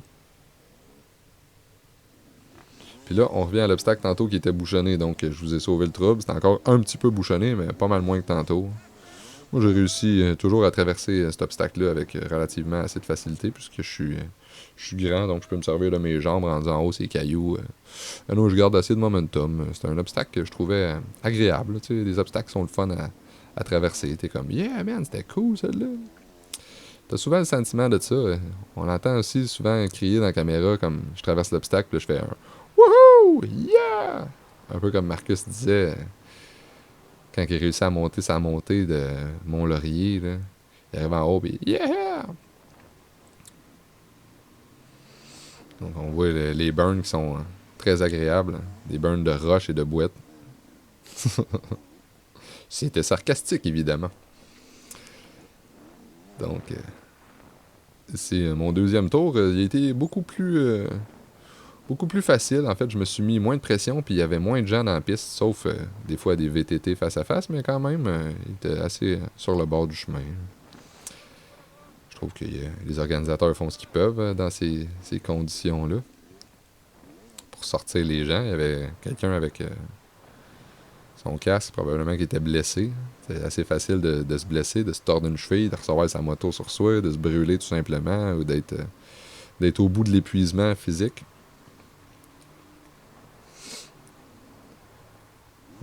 Puis là, on revient à l'obstacle tantôt qui était bouchonné, donc je vous ai sauvé le trouble. C'était encore un petit peu bouchonné, mais pas mal moins que tantôt. Moi, j'ai réussi toujours à traverser cet obstacle-là avec relativement assez de facilité, puisque je suis grand, donc je peux me servir de mes jambes rendu en haut, ces cailloux. Non, je garde assez de momentum. C'est un obstacle que je trouvais agréable. Tu sais, des obstacles qui sont le fun à traverser. T'es comme, yeah, man, c'était cool, celle-là. T'as souvent le sentiment de ça. On entend aussi souvent crier dans la caméra comme je traverse l'obstacle, là, je fais un wouhou! Yeah! Un peu comme Marcus disait quand il réussit à monter sa montée de Mont-Laurier. Là. Il arrive en haut et yeah! Donc on voit les burns qui sont très agréables. Des burns de roche et de boîte. C'était sarcastique, évidemment. Donc, c'est mon deuxième tour. Il a été beaucoup plus facile. En fait, je me suis mis moins de pression, puis il y avait moins de gens dans la piste, sauf des fois des VTT face à face, mais quand même, il était assez sur le bord du chemin. Je trouve que les organisateurs font ce qu'ils peuvent dans ces conditions-là. Pour sortir les gens, il y avait quelqu'un avec son casque, probablement qui était blessé. C'est assez facile de se blesser, de se tordre une cheville, de recevoir sa moto sur soi, de se brûler tout simplement, ou d'être au bout de l'épuisement physique.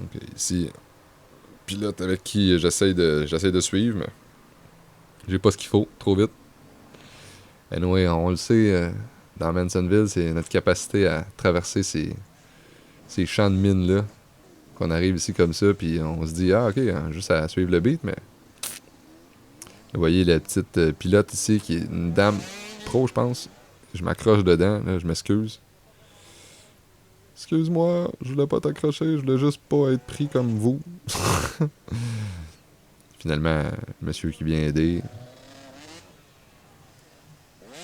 Donc ici, pilote avec qui j'essaie de suivre, mais j'ai pas ce qu'il faut, trop vite. Anyway, on le sait, dans Mansonville, c'est notre capacité à traverser ces champs de mines-là. Qu'on arrive ici comme ça, puis on se dit, ah ok, hein, juste à suivre le beat, mais... Vous voyez la petite pilote ici, qui est une dame pro, je pense. Je m'accroche dedans, là, je m'excuse. Excuse-moi, je voulais pas t'accrocher, je voulais juste pas être pris comme vous. Finalement, monsieur qui vient aider.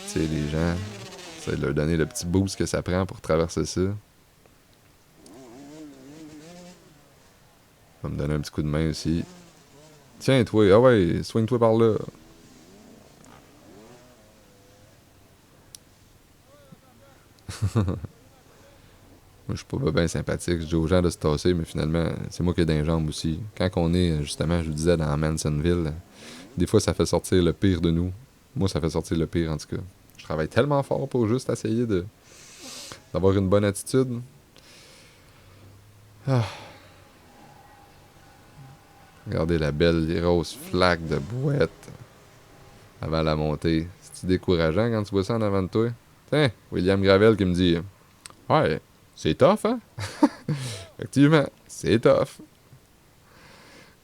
Tu sais, les gens, c'est de leur donner le petit boost que ça prend pour traverser ça. Va me donner un petit coup de main aussi. Tiens, toi, ah ouais, swing-toi par là. Moi, je suis pas bien sympathique. Je dis aux gens de se tasser, mais finalement, c'est moi qui ai des jambes aussi. Quand on est, justement, je vous disais, dans Mansonville, des fois, ça fait sortir le pire de nous. Moi, ça fait sortir le pire, en tout cas. Je travaille tellement fort pour juste essayer d'avoir une bonne attitude. Ah. Regardez la belle grosse flaque de boîte avant la montée. C'est-tu décourageant quand tu vois ça en avant de toi? Tiens, William Gravel qui me dit « Ouais, c'est tough, hein? » Effectivement, c'est tough.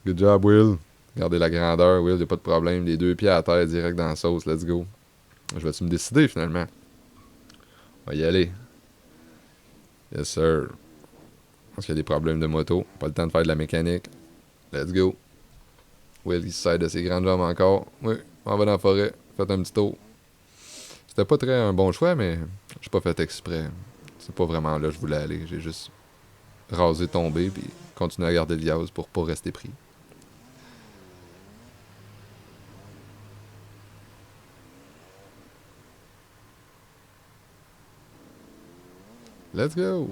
Good job, Will. Regardez la grandeur, Will, y'a pas de problème. Les 2 pieds à terre direct dans la sauce, let's go. Je vais-tu me décider finalement? On va y aller. Yes, sir. Je pense qu'il y a des problèmes de moto. Pas le temps de faire de la mécanique. Let's go. Will qui se sert de ses grandes jambes encore. Oui, on va dans la forêt. Faites un petit tour. C'était pas très un bon choix, mais j'ai pas fait exprès. C'est pas vraiment là que je voulais aller. J'ai juste rasé, tombé, puis continué à garder le gaz pour pas rester pris. Let's go!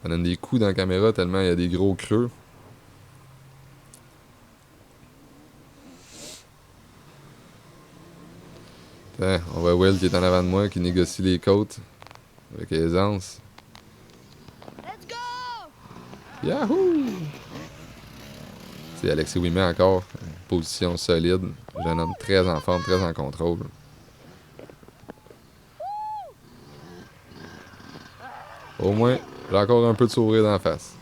Ça donne des coups dans la caméra tellement il y a des gros creux. Tiens, on voit Will qui est en avant de moi, qui négocie les côtes avec aisance. Let's go! Yahoo! C'est Alexis Ouimet encore. Position solide. Jeune homme très en forme, très en contrôle. Au moins, j'ai encore un peu de sourire dans la face.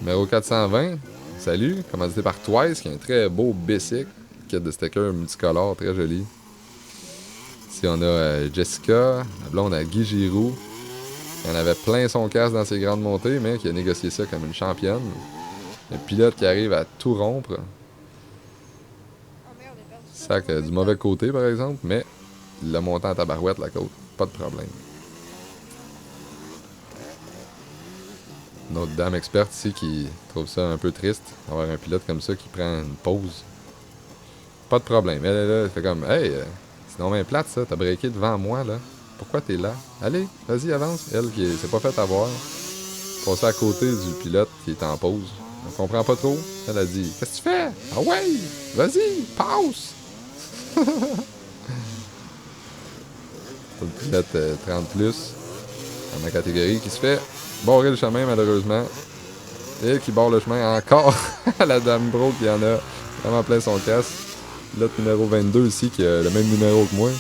Numéro 420. Salut, commandité par Twice, qui est un très beau bicycle. Kit de stickers multicolores, très joli. Ici, on a Jessica, la blonde à Guy Giroux. Elle avait plein son casque dans ses grandes montées, mais qui a négocié ça comme une championne. Le pilote qui arrive à tout rompre. Sac du mauvais côté, par exemple, mais il l'a monté en tabarouette, la côte. Pas de problème. Une autre dame experte ici qui trouve ça un peu triste, d'avoir un pilote comme ça qui prend une pause. Pas de problème. Elle est là, elle fait comme « Hey, c'est non bien plate ça, t'as breaké devant moi, là. Pourquoi t'es là? Allez, vas-y, avance. » Elle qui s'est pas fait avoir, passée à côté du pilote qui est en pause. On comprend pas trop. Elle a dit « Qu'est-ce que tu fais? Ah ouais, vas-y, passe! » C'est le pilote 30+, dans ma catégorie, qui se fait barrer le chemin, malheureusement. Et qui barre le chemin encore à la Dame Bro qui en a vraiment plein son casque. Pilote numéro 22 ici, qui a le même numéro que moi.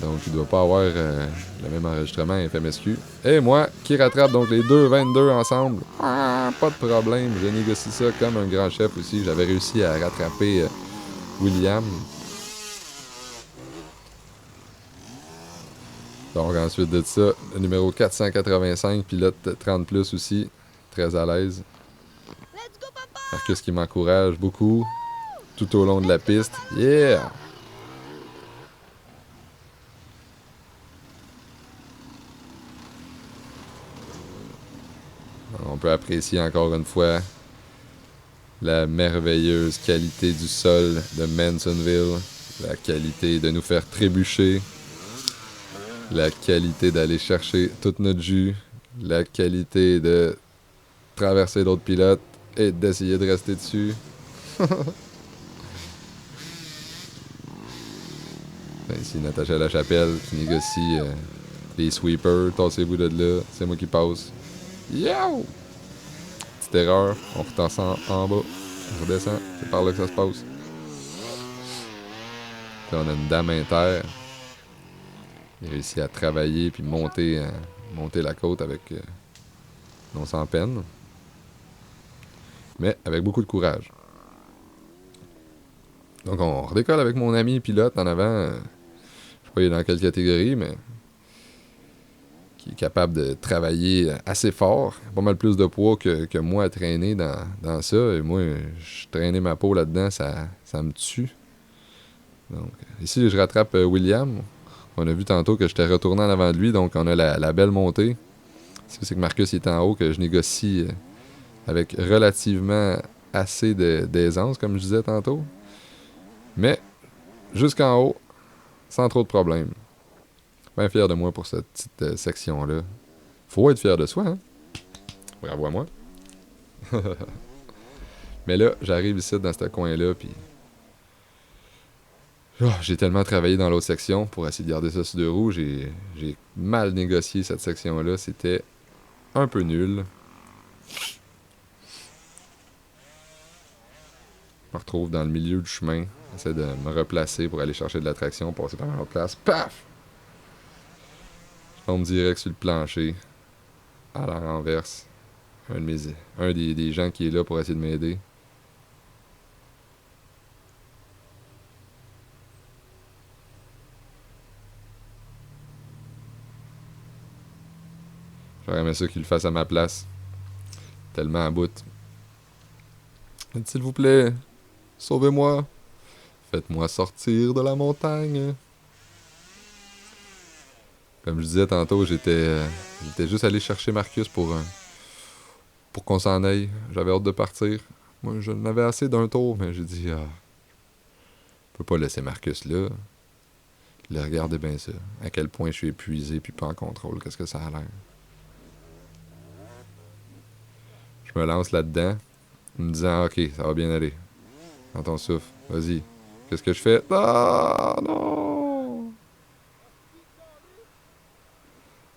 Donc, il doit pas avoir le même enregistrement FMSQ. Et moi, qui rattrape donc les deux 22 ensemble. Ah, pas de problème, j'ai négocié ça comme un grand chef aussi. J'avais réussi à rattraper William. Donc, ensuite de ça, le numéro 485, pilote 30+ aussi. Très à l'aise. Let's go, papa! Marcus qui m'encourage beaucoup tout au long de la piste. Yeah! On peut apprécier encore une fois la merveilleuse qualité du sol de Mansonville, la qualité de nous faire trébucher, la qualité d'aller chercher toute notre jus, la qualité de traverser d'autres pilotes et d'essayer de rester dessus. Ben, ici, Natacha Lachapelle qui négocie les sweepers. Tassez-vous de là, c'est moi qui passe. Yo! Petite erreur, on retasse en bas. On redescend, c'est par là que ça se passe. Là, on a une dame inter. Il a réussi à travailler puis monter la côte avec non sans peine. Mais avec beaucoup de courage. Donc on redécolle avec mon ami pilote en avant. Je sais pas il est dans quelle catégorie, mais qui est capable de travailler assez fort. Pas mal plus de poids que moi à traîner dans ça. Et moi, je traînais ma peau là-dedans, ça me tue. Donc, ici, je rattrape William. On a vu tantôt que j'étais retourné en avant de lui, donc on a la belle montée. C'est que Marcus il est en haut, que je négocie avec relativement assez d'aisance, comme je disais tantôt. Mais, jusqu'en haut, sans trop de problèmes. Bien fier de moi pour cette petite section-là. Faut être fier de soi, hein? Bravo à moi. Mais là, j'arrive ici dans ce coin-là, puis... Oh, j'ai tellement travaillé dans l'autre section pour essayer de garder ça sur deux roues. J'ai mal négocié cette section-là. C'était un peu nul. Je me retrouve dans le milieu du chemin. J'essaie de me replacer pour aller chercher de la traction, passer par ma place. Paf! Je tombe direct sur le plancher. À la renverse. Un des gens qui est là pour essayer de m'aider. J'aurais aimé ça qu'il le fasse à ma place. Tellement à bout. S'il vous plaît, sauvez-moi. Faites-moi sortir de la montagne. Comme je disais tantôt, j'étais juste allé chercher Marcus pour qu'on s'en aille. J'avais hâte de partir. Moi, je n'avais assez d'un tour, mais j'ai dit, je peux pas laisser Marcus là. Regardez bien ça. À quel point je suis épuisé puis pas en contrôle. Qu'est-ce que ça a l'air? Je me lance là-dedans, en me disant, ok, ça va bien aller. Dans ton souffle, vas-y. Qu'est-ce que je fais? Ah non!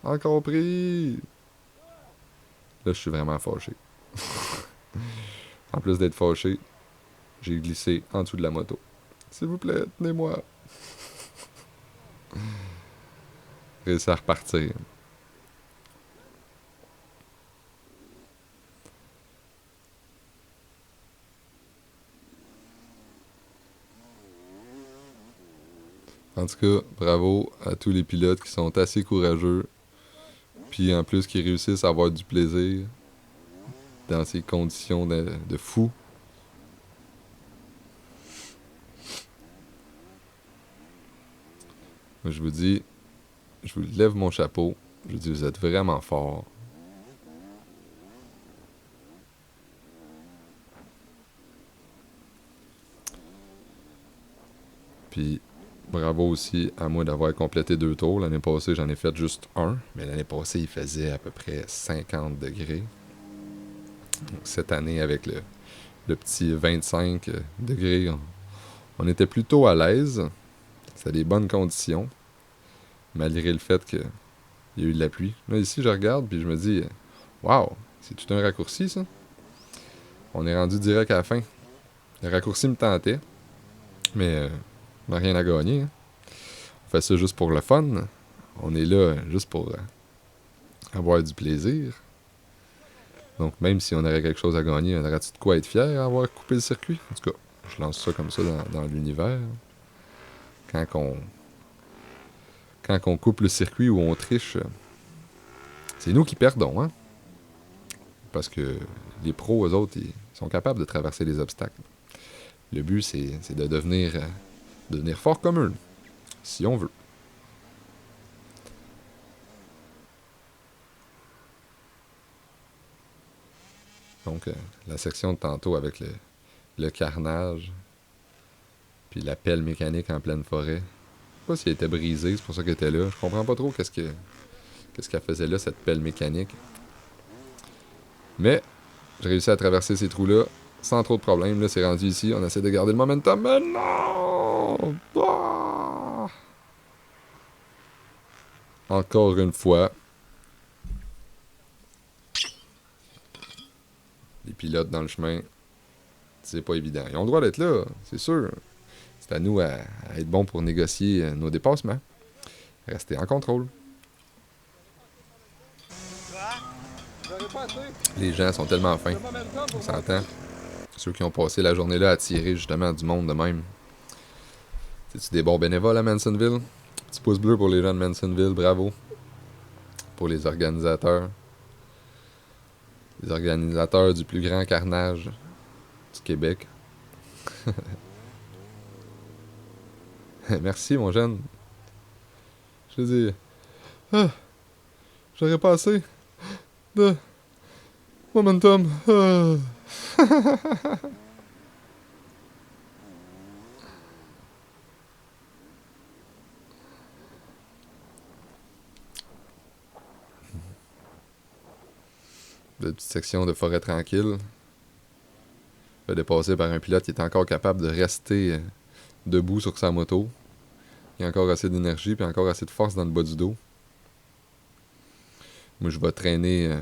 Encore pris! Là, je suis vraiment fâché. En plus d'être fâché, j'ai glissé en dessous de la moto. S'il vous plaît, tenez-moi. Réussi à repartir. En tout cas, bravo à tous les pilotes qui sont assez courageux, puis en plus qui réussissent à avoir du plaisir dans ces conditions de fou. Moi, je vous dis, je vous lève mon chapeau, je vous dis, vous êtes vraiment forts. Puis, bravo aussi à moi d'avoir complété 2 tours. L'année passée, j'en ai fait juste un. Mais l'année passée, il faisait à peu près 50 degrés. Donc, cette année, avec le petit 25 degrés, on était plutôt à l'aise. C'était des bonnes conditions. Malgré le fait qu'il y a eu de la pluie. Là, ici, je regarde puis je me dis, waouh, c'est tout un raccourci, ça. On est rendu direct à la fin. Le raccourci me tentait. Mais... on n'a rien à gagner. Hein. On fait ça juste pour le fun. On est là juste pour avoir du plaisir. Donc, même si on aurait quelque chose à gagner, on aurait-tu de quoi être fier d'avoir coupé le circuit? En tout cas, je lance ça comme ça dans l'univers. Quand on coupe le circuit ou on triche, c'est nous qui perdons. Hein? Parce que les pros, eux autres, ils sont capables de traverser les obstacles. Le but, c'est de devenir fort comme eux, si on veut. Donc, la section de tantôt avec le carnage, puis la pelle mécanique en pleine forêt. Je sais pas si elle était brisée, c'est pour ça qu'elle était là. Je comprends pas trop qu'est-ce qu'elle faisait là, cette pelle mécanique. Mais, j'ai réussi à traverser ces trous-là sans trop de problèmes. Là, c'est rendu ici. On essaie de garder le momentum. Mais non! Ah! Encore une fois. Les pilotes dans le chemin. C'est pas évident. Ils ont le droit d'être là, c'est sûr. C'est à nous à être bons pour négocier nos dépassements. Rester en contrôle. Les gens sont tellement fins. On s'entend. Ceux qui ont passé la journée là à tirer justement du monde de même. C'est-tu des bons bénévoles à Mansonville? Petit pouce bleu pour les gens de Mansonville, bravo. Pour les organisateurs. Les organisateurs du plus grand carnage du Québec. Merci, mon jeune. Je veux dire... Ah, j'aurais pas assez de momentum. Ah. De petite section de forêt tranquille. Fait dépasser par un pilote qui est encore capable de rester debout sur sa moto. Il a encore assez d'énergie et encore assez de force dans le bas du dos. Moi, je vais traîner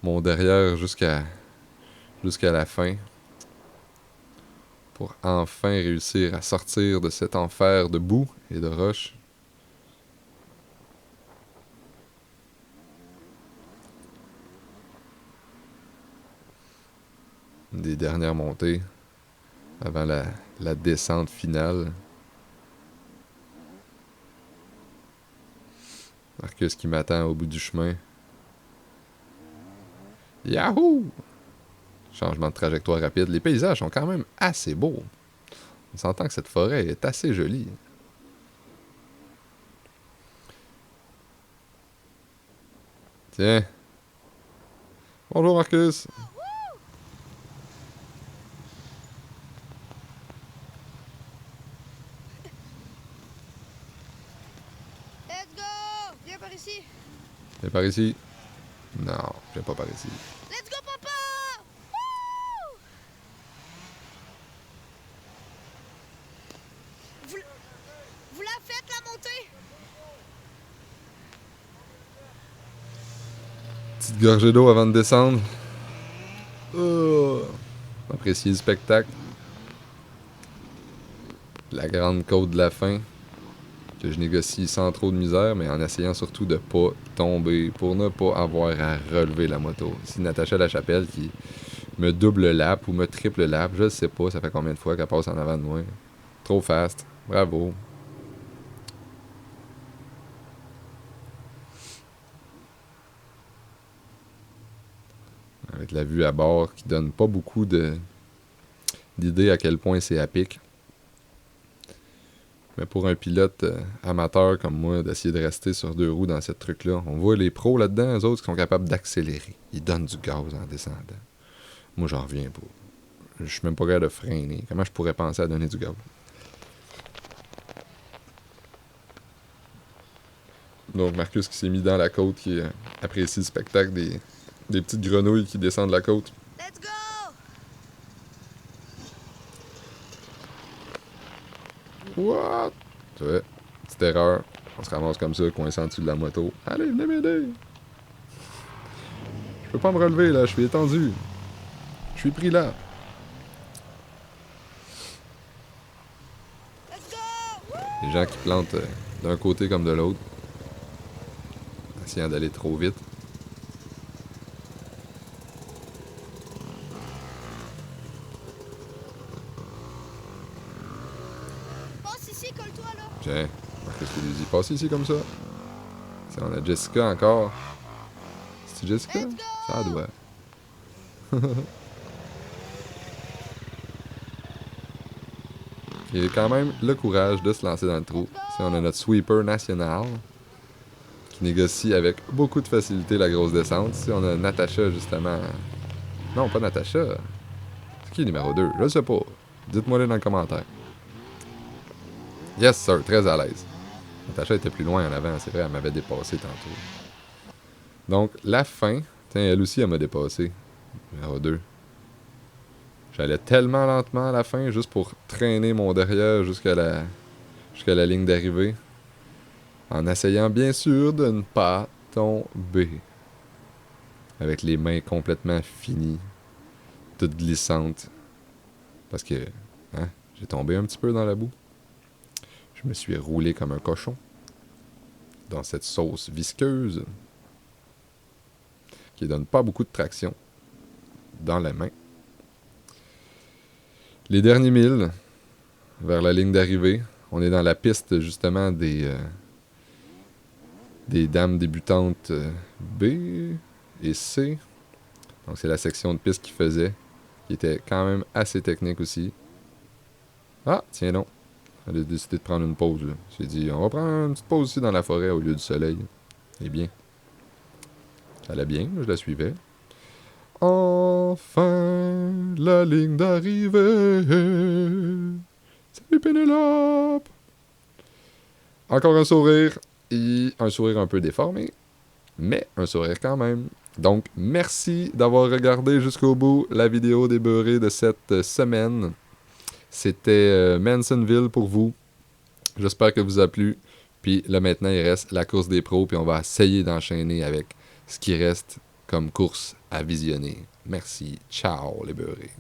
mon derrière jusqu'à la fin pour enfin réussir à sortir de cet enfer de boue et de roche. Une des dernières montées avant la descente finale. Marcus qui m'attend au bout du chemin. Yahoo! Changement de trajectoire rapide. Les paysages sont quand même assez beaux. On s'entend que cette forêt est assez jolie. Tiens. Bonjour Marcus. Let's go! Viens par ici! Viens par ici. Non, je viens pas par ici. Let's go, papa! Wouh! Vous la faites, la montée? Petite gorgée d'eau avant de descendre. Oh. Apprécier le spectacle. La grande côte de la fin. Que je négocie sans trop de misère, mais en essayant surtout de pas tomber pour ne pas avoir à relever la moto. Ici, Natacha Lachapelle qui me double lap ou me triple lap, je sais pas, ça fait combien de fois qu'elle passe en avant de moi. Trop fast. Bravo. Avec la vue à bord qui donne pas beaucoup d'idées à quel point c'est à pic. Mais pour un pilote amateur comme moi, d'essayer de rester sur deux roues dans cette truc-là, on voit les pros là-dedans, eux autres qui sont capables d'accélérer. Ils donnent du gaz en descendant. Moi, j'en reviens pas. Je suis même pas capable de freiner. Comment je pourrais penser à donner du gaz? Donc, Marcus qui s'est mis dans la côte, qui apprécie le spectacle des petites grenouilles qui descendent la côte. Let's go! What? Tu vois, petite erreur. On se ramasse comme ça, coincé en dessous de la moto. Allez, venez m'aider! Je peux pas me relever, là. Je suis étendu. Je suis pris là. Let's go! Les gens qui plantent d'un côté comme de l'autre. Essayant d'aller trop vite. Passe ici, colle-toi là! Tiens, Marcus qui lui dit, passe ici comme ça. Si on a Jessica encore. C'est Jessica? Let's go! Ça doit. Il a quand même le courage de se lancer dans le trou. Si on a notre sweeper national qui négocie avec beaucoup de facilité la grosse descente. Si on a Natacha justement. Non, pas Natacha. C'est qui le numéro 2? Je sais pas. Dites-moi-le dans le commentaire. Yes sir, très à l'aise. Natacha était plus loin en avant, c'est vrai, elle m'avait dépassé tantôt. Donc, la fin. Tiens, elle aussi, elle m'a dépassé. Numéro 2. J'allais tellement lentement à la fin, juste pour traîner mon derrière jusqu'à la ligne d'arrivée. En essayant bien sûr de ne pas tomber. Avec les mains complètement finies, toutes glissantes. Parce que, hein, j'ai tombé un petit peu dans la boue. Je me suis roulé comme un cochon. Dans cette sauce visqueuse. Qui donne pas beaucoup de traction. Dans la main. Les derniers 1000, vers la ligne d'arrivée, on est dans la piste justement des dames débutantes B et C. Donc c'est la section de piste qui faisait, qui était quand même assez technique aussi. Ah, tiens donc, on a décidé de prendre une pause. J'ai dit, on va prendre une petite pause ici dans la forêt au lieu du soleil. Eh bien, ça allait bien, je la suivais. Enfin, la ligne d'arrivée. Salut Pénélope! Encore un sourire, et un sourire un peu déformé, mais un sourire quand même. Donc, merci d'avoir regardé jusqu'au bout la vidéo des beurrés de cette semaine. C'était Mansonville pour vous. J'espère que vous a plu. Puis là, maintenant, il reste la course des pros, puis on va essayer d'enchaîner avec ce qui reste comme course à visionner. Merci. Ciao, les beurrés.